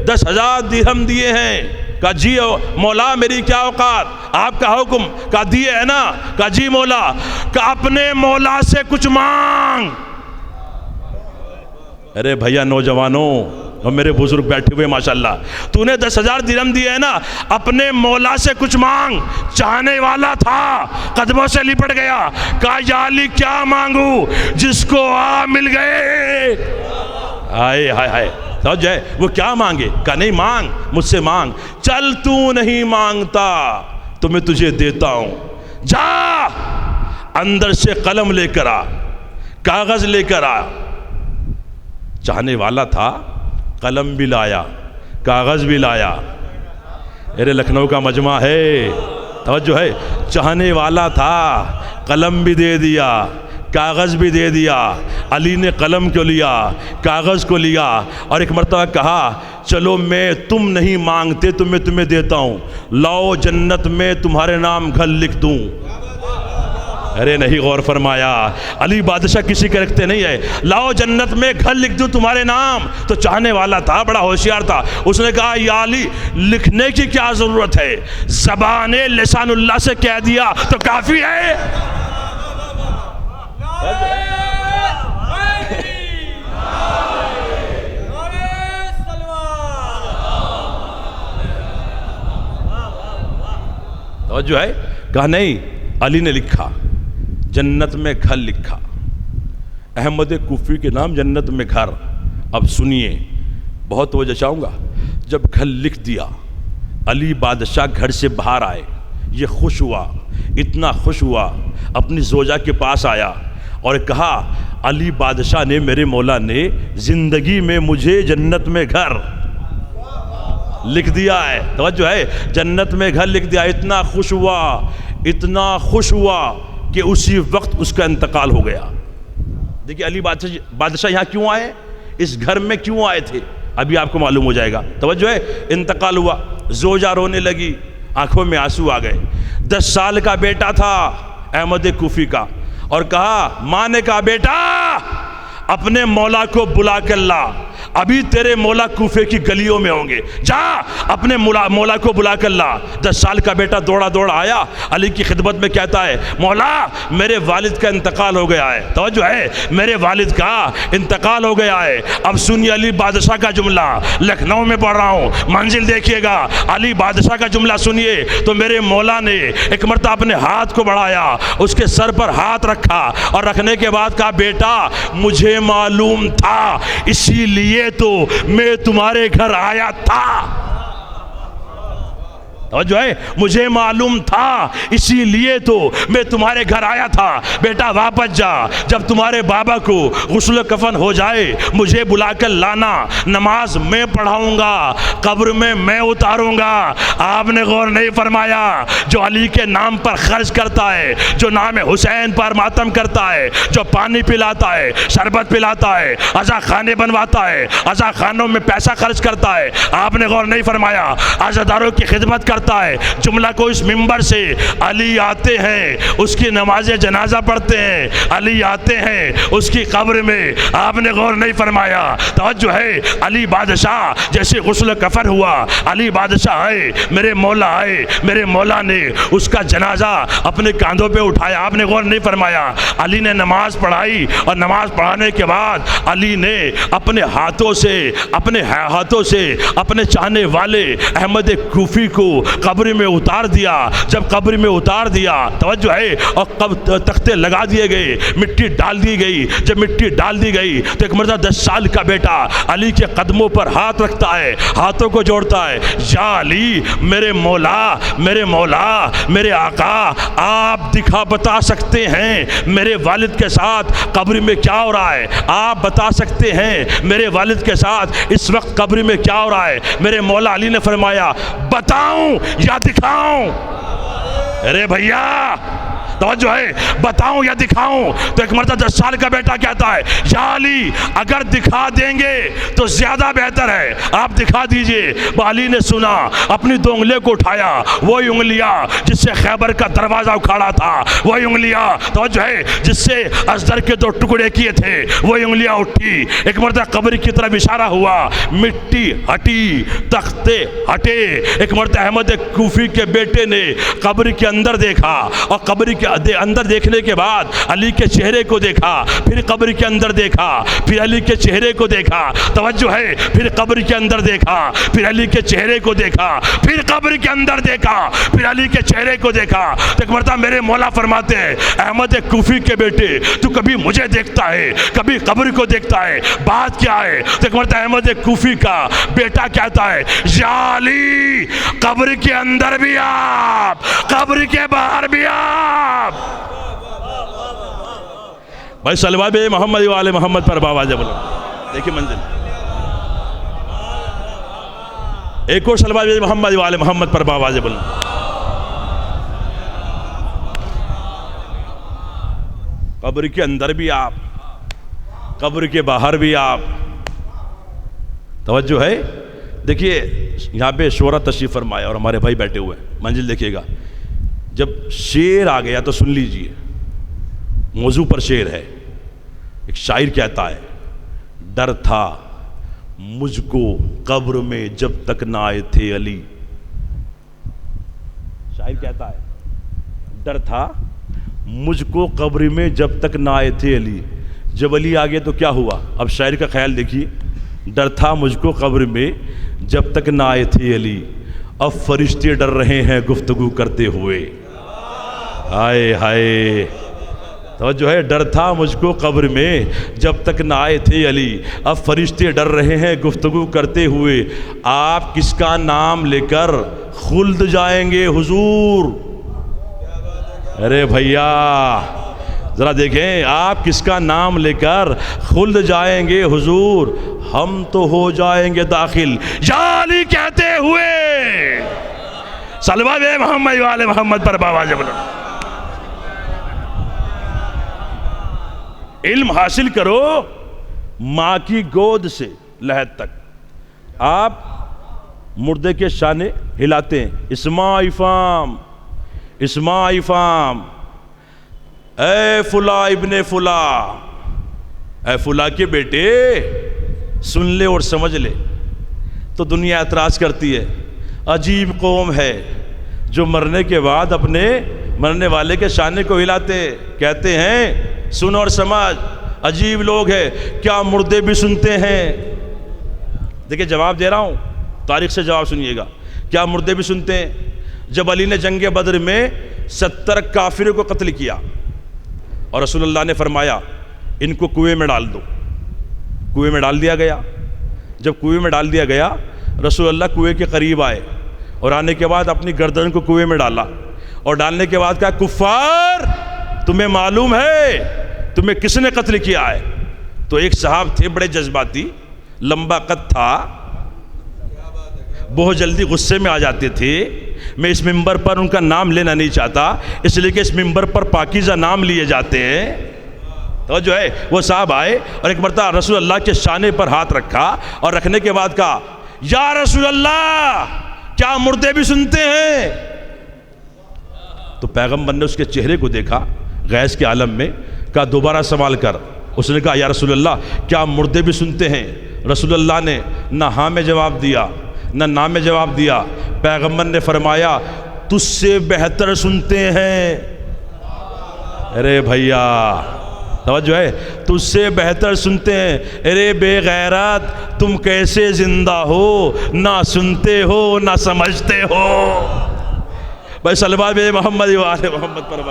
10,000 درہم دیے ہیں. کہا جی مولا میری کیا اوقات، آپ کا حکم. کہا دیے ہے نا. کہا جی مولا. کہا اپنے مولا سے کچھ مانگ. ارے بھیا نوجوانوں اور میرے بزرگ بیٹھے ہوئے ماشاءاللہ، تو نے 10,000 درہم دیے ہے نا، اپنے مولا سے کچھ مانگ. چاہنے والا تھا، قدموں سے لپٹ گیا. کہا یا علی کیا مانگوں، جس کو آ مل گئے. ہائے ہائے ہائے، توجہ ہے، وہ کیا مانگے؟ کہا نہیں مانگ، مجھ سے مانگ. چل تو نہیں مانگتا تو میں تجھے دیتا ہوں. جا اندر سے قلم لے کر آ، کاغذ لے کر آ. چاہنے والا تھا، قلم بھی لایا، کاغذ بھی لایا. میرے لکھنؤ کا مجمع ہے، توجہ ہے. چاہنے والا تھا، قلم بھی دے دیا، کاغذ بھی دے دیا. علی نے قلم کو لیا, کاغذ کو لیا, اور ایک مرتبہ کہا چلو میں تم نہیں مانگتے تو میں تمہیں دیتا ہوں, لاؤ جنت میں تمہارے نام گھر لکھ دوں. ارے نہیں غور فرمایا, علی بادشاہ کسی کے رکھتے نہیں ہے. لاؤ جنت میں گھر لکھ دوں تمہارے نام. تو چاہنے والا تھا, بڑا ہوشیار تھا, اس نے کہا یا علی لکھنے کی کیا ضرورت ہے, زبان لسان اللہ سے کہہ دیا تو کافی ہے. توجہ ہے. کہا نہیں, علی نے لکھا, جنت میں گھر لکھا, احمد کوفی کے نام جنت میں گھر. اب سنیے, بہت توجہ چاہوں گا. جب گھر لکھ دیا, علی بادشاہ گھر سے باہر آئے, یہ خوش ہوا, اتنا خوش ہوا, اپنی زوجہ کے پاس آیا اور کہا علی بادشاہ نے, میرے مولا نے زندگی میں مجھے جنت میں گھر لکھ دیا ہے. توجہ ہے, جنت میں گھر لکھ دیا. اتنا خوش ہوا, اتنا خوش ہوا کہ اسی وقت اس کا انتقال ہو گیا. دیکھیے علی بادشاہ یہاں کیوں آئے, اس گھر میں کیوں آئے تھے, ابھی آپ کو معلوم ہو جائے گا. توجہ ہے, انتقال ہوا, زوجہ رونے لگی, آنکھوں میں آنسو آ گئے. 10 سال کا بیٹا تھا احمد کوفی کا, اور کہا, ماں نے کہا بیٹا اپنے مولا کو بلا کر لا, ابھی تیرے مولا کوفے کی گلیوں میں ہوں گے, جا اپنے مولا کو بلا کر لا. 10 سال کا بیٹا دوڑا دوڑا آیا, علی کی خدمت میں کہتا ہے مولا میرے والد کا انتقال ہو گیا ہے. توجہ ہے, میرے والد کا انتقال ہو گیا ہے. اب سنیے علی بادشاہ کا جملہ, لکھنؤ میں پڑھ رہا ہوں, منزل دیکھیے گا. علی بادشاہ کا جملہ سنیے. تو میرے مولا نے ایک مرتبہ اپنے ہاتھ کو بڑھایا, اس کے سر پر ہاتھ رکھا, اور رکھنے کے بعد کہا بیٹا مجھے معلوم تھا اسی لیے تو میں تمہارے گھر آیا تھا. جو ہے, مجھے معلوم تھا اسی لیے تو میں تمہارے گھر آیا تھا. بیٹا واپس جا, جب تمہارے بابا کو غسل کفن ہو جائے مجھے بلا کر لانا, نماز میں پڑھاؤں گا, قبر میں اتاروں گا. آپ نے غور نہیں فرمایا, جو علی کے نام پر خرچ کرتا ہے, جو نام حسین پر ماتم کرتا ہے, جو پانی پلاتا ہے, شربت پلاتا ہے, عزا خانے بنواتا ہے, عزا خانوں میں پیسہ خرچ کرتا ہے, آپ نے غور نہیں فرمایا, عزاداروں کی خدمت کرتا ہے. جملہ کو اس منبر سے علی آتے ہیں, اس کی نماز جنازہ پڑھتے ہیں, علی آتے ہیں اس کی قبر میں, آپ نے غور نہیں فرمایا. توجہ ہے, علی بادشاہ جیسے غسل کفن ہوا, علی بادشاہ آئے, میرے مولا آئے, میرے مولا نے اس کا جنازہ اپنے کاندھوں پہ اٹھایا. آپ نے غور نہیں فرمایا, علی نے نماز پڑھائی, اور نماز پڑھانے کے بعد علی نے اپنے ہاتھوں سے اپنے چاہنے والے احمد کوفی کو قبر میں اتار دیا. جب قبر میں اتار دیا, توجہ ہے, اور تختے لگا دیے گئے, مٹی ڈال دی گئی. جب مٹی ڈال دی گئی تو ایک مرتبہ 10 سال کا بیٹا علی کے قدموں پر ہاتھ رکھتا ہے, ہاتھوں کو جوڑتا ہے, یا علی میرے مولا, میرے مولا, میرے آقا, آپ بتا سکتے ہیں میرے والد کے ساتھ قبر میں کیا ہو رہا ہے, آپ بتا سکتے ہیں میرے والد کے ساتھ اس وقت قبر میں کیا ہو رہا ہے. میرے مولا علی نے فرمایا بتاؤں یا دکھاؤں. ارے بھیا توجہ ہے, بتاؤں یا دکھاؤں. تو ایک مرتبہ 10 سال کا بیٹا کہتا ہے یا علی اگر دکھا دیں گے تو زیادہ بہتر ہے, آپ دکھا دیجئے. علی نے سنا, اپنی 2 انگلیوں کو اٹھایا, وہی انگلیاں جس سے خیبر کا دروازہ اکھاڑا تھا, وہی انگلیاں توجہ ہے جس سے ازدر کے 2 ٹکڑے کیے تھے, وہی انگلیاں اٹھی. ایک مرتبہ قبر کی طرف اشارہ ہوا, مٹی ہٹی, تختے ہٹے. ایک مرتبہ احمد کوفی کے بیٹے نے قبر کے اندر دیکھا, اور قبر کے اندر دیکھنے کے بعد علی کے چہرے کو دیکھا, پھر قبر کے اندر دیکھا, پھر علی کے چہرے کو دیکھا. توجہ ہے, پھر قبر کے اندر دیکھا, پھر علی کے چہرے کو دیکھا, پھر قبر کے اندر دیکھا, پھر علی کے چہرے کو دیکھا. تو ایک مرتبہ میرے مولا فرماتے ہیں احمد کوفی کے بیٹے تو کبھی مجھے دیکھتا ہے, کبھی قبر کو دیکھتا ہے, بات کیا ہے. تو ایک مرتبہ احمد کوفی کا بیٹا کہتا ہے یا علی قبر کے اندر بھی آپ, قبر کے باہر بھی آپ. بھائی صلوات محمد و آل محمد پر باواز بولو. دیکھیں منزل, ایک اور صلوات محمد و آل محمد پر باواز بولو. قبر کے اندر بھی آپ، قبر کے باہر بھی آپ. توجہ ہے. دیکھیے یہاں پہ شعرا تشریف فرمایا اور ہمارے بھائی بیٹھے ہوئے ہیں، منزل دیکھیے گا. جب شعر آ گیا تو سن لیجئے، موضوع پر شعر ہے. ایک شاعر کہتا ہے، ڈر تھا مجھ کو قبر میں جب تک نہ آئے تھے علی. شاعر کہتا ہے ڈر تھا مجھ کو قبر میں جب تک نہ آئے تھے علی. جب علی آ گئے تو کیا ہوا؟ اب شاعر کا خیال دیکھیے. ڈر تھا مجھ کو قبر میں جب تک نہ آئے تھے علی، اب فرشتے ڈر رہے ہیں گفتگو کرتے ہوئے. ہائے ہائے. توجہ ہے. ڈر تھا مجھ کو قبر میں جب تک نہ آئے تھے علی، اب فرشتے ڈر رہے ہیں گفتگو کرتے ہوئے. آپ کس کا نام لے کر خلد جائیں گے حضور؟ ارے بھیا ذرا دیکھیں، آپ کس کا نام لے کر خلد جائیں گے حضور؟ ہم تو ہو جائیں گے داخل یا علی کہتے ہوئے. صلوات محمد والے محمد پر بابا جب. علم حاصل کرو ماں کی گود سے لحد تک. آپ مردے کے شانے ہلاتے ہیں، اسماء افام اسماء افام، اے فلاں ابن فلاں، اے فلاں کے بیٹے سن لے اور سمجھ لے. تو دنیا اعتراض کرتی ہے، عجیب قوم ہے جو مرنے کے بعد اپنے مرنے والے کے شانے کو ہلاتے، کہتے ہیں سن اور سمجھ. عجیب لوگ ہیں، کیا مردے بھی سنتے ہیں؟ دیکھیں جواب دے رہا ہوں، تاریخ سے جواب سنیے گا. کیا مردے بھی سنتے ہیں؟ جب علی نے جنگ بدر میں 70 کافروں کو قتل کیا اور رسول اللہ نے فرمایا ان کو کنویں میں ڈال دو. کنویں میں ڈال دیا گیا. جب کنویں میں ڈال دیا گیا، رسول اللہ کنویں کے قریب آئے اور آنے کے بعد اپنی گردن کو کنویں میں ڈالا اور ڈالنے کے بعد کہا، کفار تمہیں معلوم ہے تمہیں کس نے قتل کیا ہے؟ تو ایک صاحب تھے بڑے جذباتی، لمبا قد تھا، بہت جلدی غصے میں آ جاتے تھے. میں اس منبر پر ان کا نام لینا نہیں چاہتا، اس لیے کہ اس منبر پر پاکیزہ نام لیے جاتے ہیں. تو جو ہے وہ صاحب آئے اور ایک مرتبہ رسول اللہ کے شانے پر ہاتھ رکھا اور رکھنے کے بعد کہا، یا رسول اللہ کیا مردے بھی سنتے ہیں؟ تو پیغمبر نے اس کے چہرے کو دیکھا غیظ کے عالم میں، کہا دوبارہ سوال کر. اس نے کہا، یا رسول اللہ کیا مردے بھی سنتے ہیں؟ رسول اللہ نے نہ ہاں میں جواب دیا نہ نہ میں جواب دیا. پیغمبر نے فرمایا، تجھ سے بہتر سنتے ہیں. ارے بھیا توجہ ہے، تجھ سے بہتر سنتے ہیں. ارے بے غیرت تم کیسے زندہ ہو، نہ سنتے ہو نہ سمجھتے ہو. بھائی صلوات محمد والے محمد پر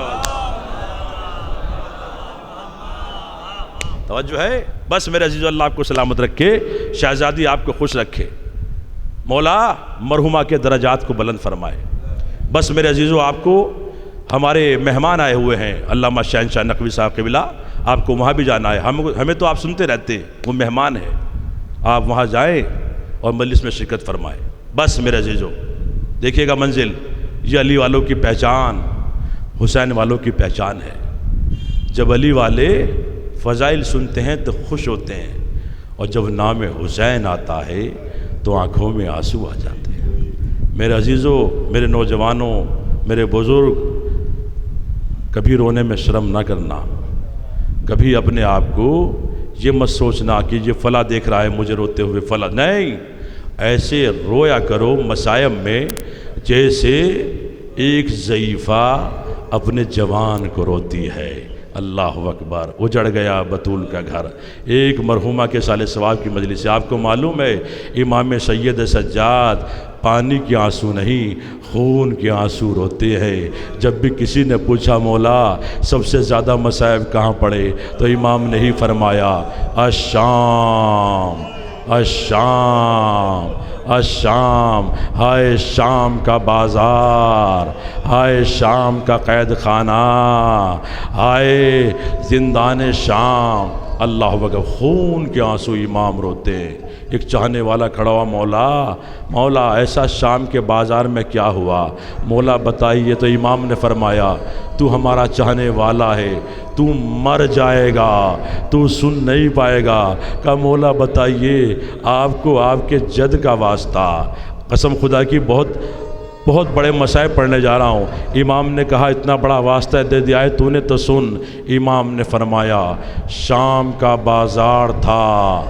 توجہ ہے. بس میرے عزیز اللہ آپ کو سلامت رکھے، شہزادی آپ کو خوش رکھے، مولا مرحومہ کے درجات کو بلند فرمائے. بس میرے عزیزو آپ کو ہمارے مہمان آئے ہوئے ہیں، علامہ شہنشاہ نقوی صاحب قبلہ، آپ کو وہاں بھی جانا ہے. ہمیں تو آپ سنتے رہتے ہیں، وہ مہمان ہیں، آپ وہاں جائیں اور مجلس میں شرکت فرمائیں. بس میرے عزیزو دیکھیے گا منزل، یہ علی والوں کی پہچان حسین والوں کی پہچان ہے. جب علی والے فضائل سنتے ہیں تو خوش ہوتے ہیں، اور جب نام حسین آتا ہے تو آنکھوں میں آنسو آ جاتے ہیں. میرے عزیزو، میرے نوجوانوں، میرے بزرگ، کبھی رونے میں شرم نہ کرنا. کبھی اپنے آپ کو یہ مت سوچنا کہ یہ فلاں دیکھ رہا ہے مجھے روتے ہوئے فلاں. نہیں، ایسے رویا کرو مصائب میں جیسے ایک ضعیفہ اپنے جوان کو روتی ہے. اللہ اکبر. اجڑ گیا بطول کا گھر. ایک مرحومہ کے سال ثواب کی مجلس سے. آپ کو معلوم ہے امام سید سجاد پانی کے آنسو نہیں خون کے آنسو روتے ہیں. جب بھی کسی نے پوچھا مولا سب سے زیادہ مصائب کہاں پڑے، تو امام نے ہی فرمایا الشام الشام الشام. ہائے شام کا بازار، ہائے شام کا قید خانہ، ہائے زندان شام. اللہ اکبر. خون کے آنسو امام روتے ہیں. ایک چاہنے والا کھڑا ہوا، مولا مولا ایسا شام کے بازار میں کیا ہوا؟ مولا بتائیے۔ تو امام نے فرمایا تو ہمارا چاہنے والا ہے، تو مر جائے گا، تو سن نہیں پائے گا۔ کہا مولا بتائیے، آپ کو آپ کے جد کا واسطہ، قسم خدا کی بہت بڑے مسائل پڑھنے جا رہا ہوں۔ امام نے کہا اتنا بڑا واسطہ دے دیا ہے تو نے، تو سن۔ امام نے فرمایا شام کا بازار تھا،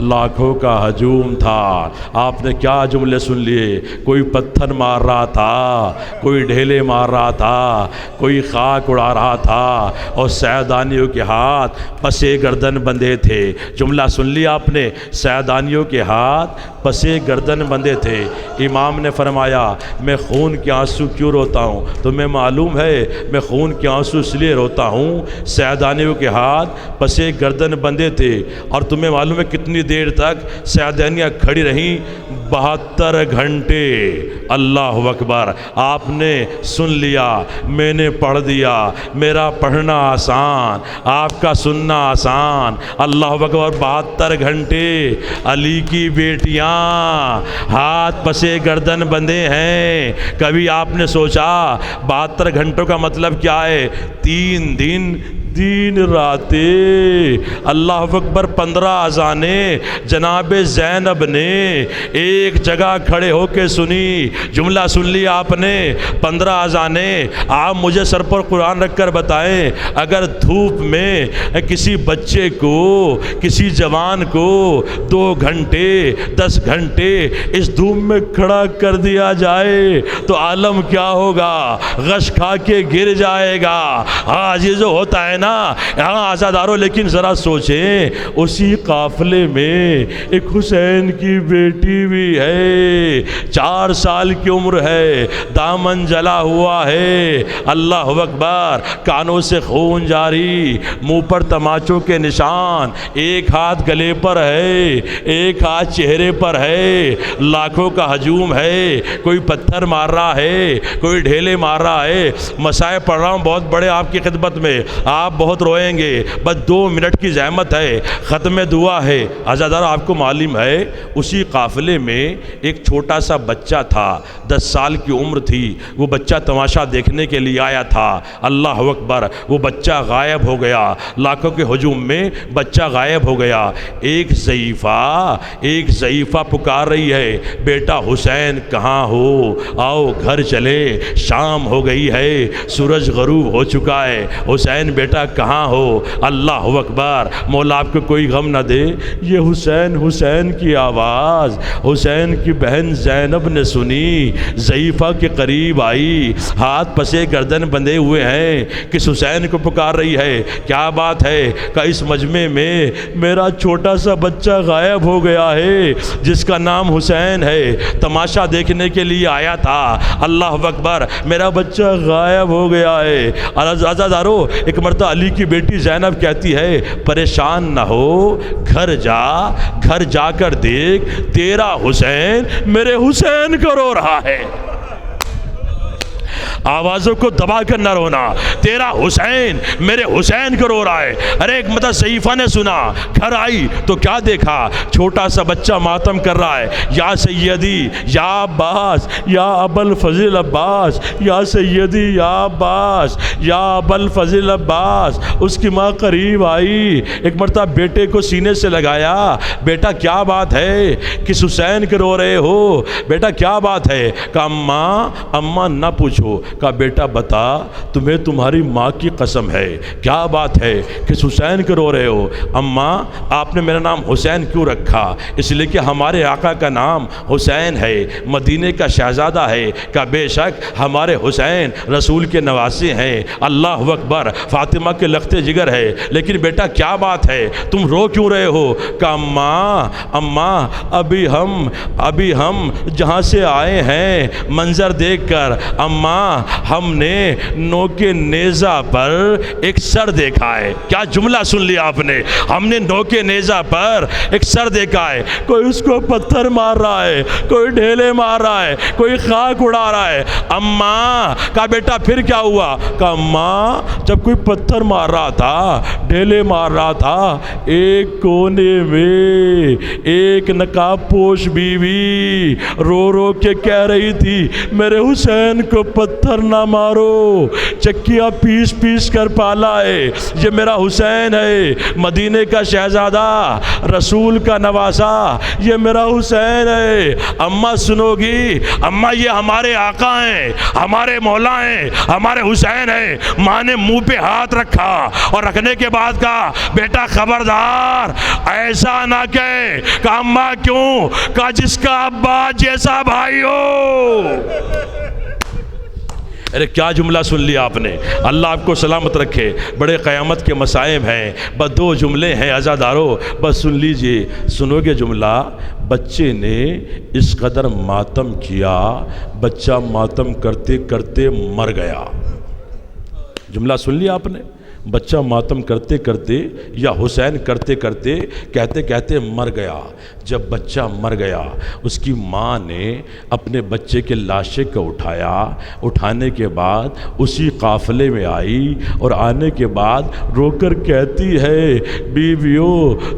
لاکھوں کا ہجوم تھا۔ آپ نے کیا جملے سن لیے؟ کوئی پتھر مار رہا تھا، کوئی ڈھیلے مار رہا تھا، کوئی خاک اڑا رہا تھا، اور سیدانیوں کے ہاتھ پسے گردن بندھے تھے۔ جملہ سن لیا آپ نے، سیدانیوں کے ہاتھ پسے گردن بندھے تھے۔ امام نے فرمایا میں خون کے آنسو کیوں روتا ہوں؟ تمہیں معلوم ہے میں خون کے آنسو اس لیے روتا ہوں، سیدانیوں کے ہاتھ پسے گردن بندھے تھے، اور تمہیں معلوم ہے کتنی دیر تک سیدانیاں کھڑی رہیں؟ 72 گھنٹے۔ اللہ اکبر۔ آپ نے سن لیا، میں نے پڑھ دیا۔ میرا پڑھنا آسان، آپ کا سننا آسان۔ اللہ اکبر۔ 72 گھنٹے علی کی بیٹیاں ہاتھ پسے گردن بندھے ہیں۔ کبھی آپ نے سوچا 72 گھنٹوں کا مطلب کیا ہے؟ 3 دن 3 راتیں۔ اللہ اکبر۔ 15 اذانیں جناب زینب نے ایک جگہ کھڑے ہو کے سنی۔ جملہ سن لیا آپ نے، 15 اذانیں۔ آپ مجھے سر پر قرآن رکھ کر بتائیں، اگر دھوپ میں کسی بچے کو، کسی جوان کو 2 گھنٹے 10 گھنٹے اس دھوپ میں کھڑا کر دیا جائے تو عالم کیا ہوگا؟ غش کھا کے گر جائے گا۔ آج یہ جو ہوتا ہے نا یہاں آزاداروں، لیکن ذرا سوچیں اسی قافلے میں ایک حسین کی بیٹی بھی ہے، 4 سال کی عمر ہے، دامن جلا ہوا ہے۔ اللہ اکبر۔ کانوں سے خون جاری، منہ پر تماچوں کے نشان، ایک ہاتھ گلے پر ہے، ایک ہاتھ چہرے پر ہے، لاکھوں کا ہجوم ہے، کوئی پتھر مار رہا ہے، کوئی ڈھیلے مار رہا ہے۔ مسائل پڑھ رہا ہوں بہت بڑے آپ کی خدمت میں، آپ بہت روئیں گے، بس 2 منٹ کی زحمت ہے، ختم دعا ہے۔ عزادار آپ کو معلوم ہے اسی قافلے میں ایک چھوٹا سا بچہ تھا، 10 سال کی عمر تھی، وہ بچہ تماشا دیکھنے کے لیے آیا تھا۔ اللہ اکبر۔ وہ بچہ غائب ہو گیا، لاکھوں کے ہجوم میں بچہ غائب ہو گیا۔ ایک ضعیفہ پکار رہی ہے، بیٹا حسین کہاں ہو؟ آؤ گھر چلے، شام ہو گئی ہے، سورج غروب ہو چکا ہے، حسین بیٹا کہاں ہو؟ اللہ اکبر۔ مولا آپ کو کوئی غم نہ دے، یہ حسین کی آواز حسین کی بہن زینب نے سنی، ضعیفہ کے قریب آئی، ہاتھ پسے گردن بندھے ہوئے ہیں، کس حسین کو پکار رہی ہے؟ کیا بات ہے؟ کہ اس مجمع میں میرا چھوٹا سا بچہ غائب ہو گیا ہے جس کا نام حسین ہے، تماشا دیکھنے کے لیے آیا تھا۔ اللہ اکبر۔ میرا بچہ غائب ہو گیا ہے۔ عزادارو، ایک مرتبہ علی کی بیٹی زینب کہتی ہے پریشان نہ ہو، گھر جا کر دیکھ، تیرا حسین میرے حسین کو رو رہا ہے۔ آوازوں کو دبا کر نہ رونا، تیرا حسین میرے حسین کو رو رہا ہے۔ ارے ایک مدد ضعیفہ نے سنا، گھر آئی تو کیا دیکھا؟ چھوٹا سا بچہ ماتم کر رہا ہے، یا سیدی یا عباس یا ابوالفضل عباس، یا سیدی یا عباس یا ابوالفضل عباس۔ اس کی ماں قریب آئی، ایک مرتبہ بیٹے کو سینے سے لگایا، بیٹا کیا بات ہے؟ کس حسین کے رو رہے ہو؟ بیٹا کیا بات ہے؟ کہا اماں نہ پوچھو۔ کہا بیٹا بتا، تمہیں تمہاری ماں کی قسم ہے، کیا بات ہے؟ کس حسین کے رو رہے ہو؟ اماں آپ نے میرا نام حسین کیوں رکھا؟ اس لیے کہ ہمارے آقا کا نام حسین ہے، مدینے کا شہزادہ ہے۔ کہا بے شک ہمارے حسین رسول کے نواسے ہیں۔ اللہ اکبر۔ فاطمہ کے لخت جگر ہے، لیکن بیٹا کیا بات ہے؟ تم رو کیوں رہے ہو؟ کہا اماں ابھی ہم جہاں سے آئے ہیں منظر دیکھ کر، اماں ہم نے نوکے نیزہ پر ایک سر دیکھا ہے۔ کیا جملہ سن لیا آپ نے؟ ہم نے نوکے نیزہ پر ایک سر دیکھا ہے، کوئی اس کو پتھر مار رہا ہے، کوئی ڈھیلے مار رہا ہے، کوئی خاک اڑا رہا ہے۔ اماں کہا بیٹا پھر کیا ہوا؟ کہا اماں جب کوئی پتھر مار رہا تھا، ڈھیلے مار رہا تھا، ایک کونے میں ایک نقاب پوش بیوی رو رو کے کہہ رہی تھی میرے حسین کو پتھر نہ مارو، چکیاں پیس پیس کر پالا ہے، یہ میرا حسین ہے، مدینے کا شہزادہ، رسول کا نواسا، یہ میرا حسین ہے۔ اماں سنو گی؟ اماں یہ ہمارے آقا ہیں، ہمارے مولا ہیں، ہمارے حسین ہیں۔ ماں نے منہ پہ ہاتھ رکھا اور رکھنے کے بعد کہا بیٹا خبردار ایسا نہ کہے۔ کہا اماں کیوں؟ کہا جس کا ابا جیسا بھائی ہو۔ ارے کیا جملہ سن لیا آپ نے؟ اللہ آپ کو سلامت رکھے۔ بڑے قیامت کے مصائب ہیں، بس دو جملے ہیں عزادارو، بس سن لیجئے۔ سنو گے جملہ؟ بچے نے اس قدر ماتم کیا، بچہ ماتم کرتے کرتے مر گیا۔ جملہ سن لیا آپ نے؟ بچہ ماتم کرتے کرتے یا حسین کرتے کرتے کہتے کہتے مر گیا۔ جب بچہ مر گیا اس کی ماں نے اپنے بچے کے لاشے کو اٹھایا، اٹھانے کے بعد اسی قافلے میں آئی اور آنے کے بعد رو کر کہتی ہے بیویو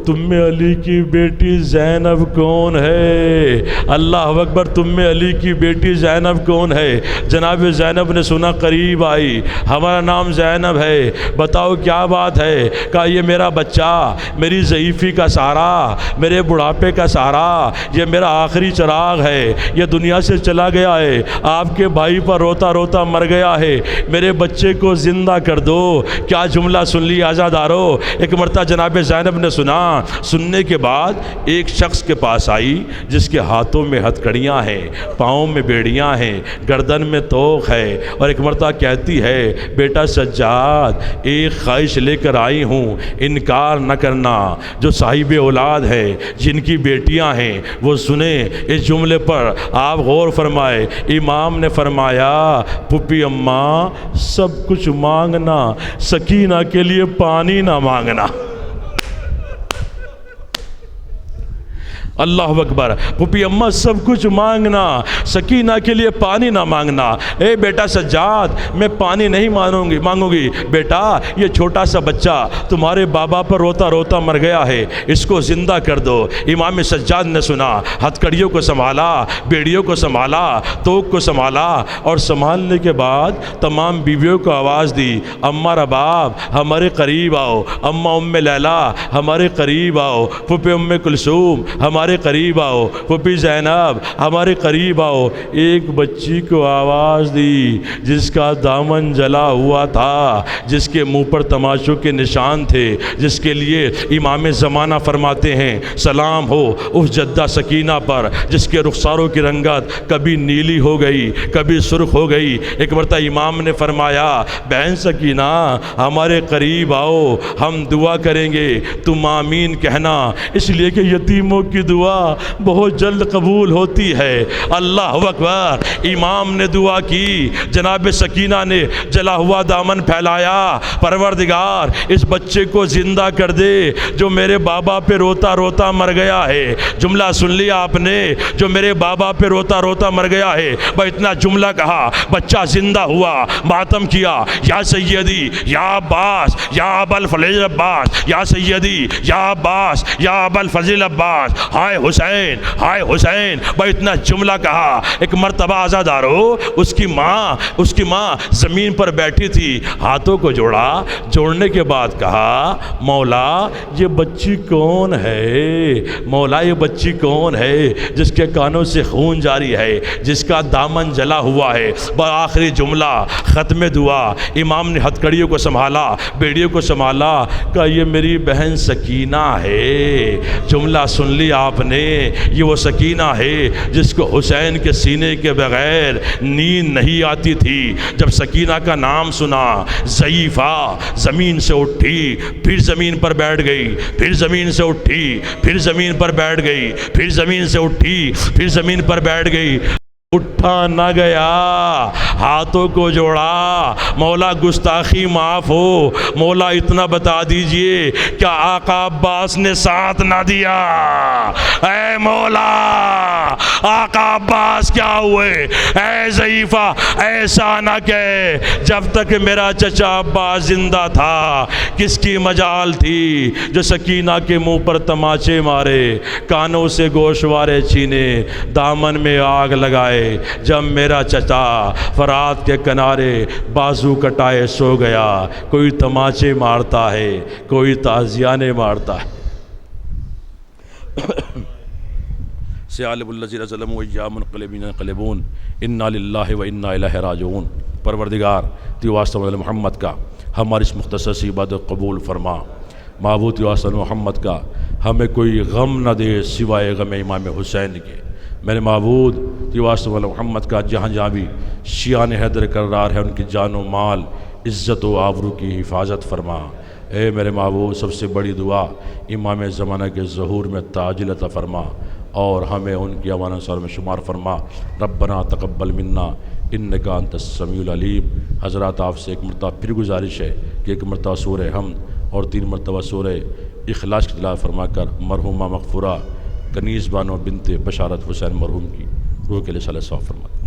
تم میں علی کی بیٹی زینب کون ہے؟ اللہ اکبر، تم میں علی کی بیٹی زینب کون ہے؟ جناب زینب نے سنا قریب آئی، ہمارا نام زینب ہے، بتاؤ کیا بات ہے؟ کہا یہ میرا بچہ میری ضعیفی کا سہارا، میرے بڑھاپے کا سہارا، یہ میرا آخری چراغ ہے، یہ دنیا سے چلا گیا ہے، آپ کے بھائی پر روتا روتا مر گیا ہے، میرے بچے کو زندہ کر دو۔ کیا جملہ سن لی عزادارو؟ ایک مرتبہ جناب زینب نے سنا، سننے کے بعد ایک شخص کے پاس آئی جس کے ہاتھوں میں ہتھکڑیاں ہیں، پاؤں میں بیڑیاں ہیں، گردن میں توق ہے، اور ایک مرتبہ کہتی ہے بیٹا سجاد ایک خواہش لے کر آئی ہوں، انکار نہ کرنا، جو صاحب اولاد ہیں جن کی بیٹیاں ہیں وہ سنیں اس جملے پر، آپ غور فرمائے۔ امام نے فرمایا پھپھی اماں سب کچھ مانگنا، سکینہ کے لیے پانی نہ مانگنا۔ اللہ اکبر، پھپھی اماں سب کچھ مانگنا، سکینہ کے لیے پانی نہ مانگنا۔ اے بیٹا سجاد میں پانی نہیں مانگوں گی، بیٹا یہ چھوٹا سا بچہ تمہارے بابا پر روتا روتا مر گیا ہے، اس کو زندہ کر دو۔ امام سجاد نے سنا، ہتھکڑیوں کو سنبھالا، بیڑیوں کو سنبھالا، توق کو سنبھالا، اور سنبھالنے کے بعد تمام بیویوں کو آواز دی اماں رباب ہمارے قریب آؤ، اماں ام لیلا ہمارے قریب آؤ، پھپھی ام کلثوم ہمارے قریب آؤ، پھپھی زینب ہمارے قریب آؤ۔ ایک بچی کو آواز دی جس کا دامن جلا ہوا تھا، جس کے منہ پر تماشوں کے نشان تھے، جس کے لیے امام زمانہ فرماتے ہیں سلام ہو اس جدہ سکینہ پر جس کے رخساروں کی رنگت کبھی نیلی ہو گئی کبھی سرخ ہو گئی۔ ایک مرتبہ امام نے فرمایا بہن سکینہ ہمارے قریب آؤ، ہم دعا کریں گے، تم آمین کہنا، اس لیے کہ یتیموں کی دعا بہت جلد قبول ہوتی ہے۔ اللہ اکبر، امام نے دعا کی، جناب سکینہ نے جلا ہوا دامن پھیلایا، پروردگار اس بچے کو زندہ کر دے جو میرے بابا پہ روتا روتا مر گیا ہے۔ جملہ سن لیا آپ نے؟ جو میرے بابا پہ روتا روتا مر گیا ہے، وہ اتنا جملہ کہا، بچہ زندہ ہوا، ماتم کیا، یا سیدی یا عباس یا ابا الفضل عباس، یا سیدی یا عباس یا ابا الفضل عباس، ہائے حسین ہائے حسین، وہ اتنا جملہ کہا۔ ایک مرتبہ عزادارو اس کی ماں زمین پر بیٹھی تھی، ہاتھوں کو جوڑا، جوڑنے کے بعد کہا مولا یہ بچی کون ہے؟ مولا یہ بچی کون ہے جس کے کانوں سے خون جاری ہے، جس کا دامن جلا ہوا ہے؟ آخری جملہ ختم دعا، امام نے ہتھکڑیوں کو سنبھالا، بیڑیوں کو سنبھالا، کہا یہ میری بہن سکینہ ہے۔ جملہ سن لیا آپ نے؟ یہ وہ سکینہ ہے جس کو حسین کے سینے کے بغیر نیند نہیں آتی تھی۔ جب سکینہ کا نام سنا ضعیفہ زمین سے اٹھی، پھر زمین پر بیٹھ گئی، پھر زمین سے اٹھی، پھر زمین پر بیٹھ گئی، پھر زمین سے اٹھی، پھر زمین پر بیٹھ گئی۔ اٹھا نہ گیا، ہاتھوں کو جوڑا، مولا گستاخی معاف ہو، مولا اتنا بتا دیجئے کیا آقا عباس نے ساتھ نہ دیا؟ اے مولا آقا عباس کیا ہوئے؟ اے ضعیفہ ایسا نہ کہ جب تک میرا چچا عباس زندہ تھا کس کی مجال تھی جو سکینہ کے منہ پر تماچے مارے، کانوں سے گوشوارے چھینے، دامن میں آگ لگائے، جب میرا چچا فرات کے کنارے بازو کٹائے سو گیا۔ کوئی تماچے مارتا ہے، کوئی تعزیانے مارتا ہے۔ سیالب الذین ظلموا ایام منقلبین ينقلبون انا للہ و انا الیہ راجعون۔ پروردگار تو واسطہ محمد کا ہماری اس مختصر سی عبادت قبول فرما۔ معبود واسطہ محمد کا ہمیں کوئی غم نہ دے سوائے غم امام حسین کے۔ میرے معبود تو واسطہ محمد کا جہاں جہاں بھی شیعان حیدر قرار ہے ان کی جان و مال عزت و آبرو کی حفاظت فرما۔ اے میرے معبود سب سے بڑی دعا امام زمانہ کے ظہور میں تعجیل عطا فرما اور ہمیں ان کی امان انصار میں شمار فرما۔ ربنا تقبل منا انکا انت السمیع العلیم۔ حضرات آپ سے ایک مرتبہ پھر گزارش ہے کہ ایک مرتبہ سورہ حمد اور 3 مرتبہ سورہ اخلاص کی تلاوت فرما کر مرحومہ مغفورہ کنیز بانو بنت بشارت حسین مرحوم کی روح کے لیے صلی اللہ علیہ وسلم فرما۔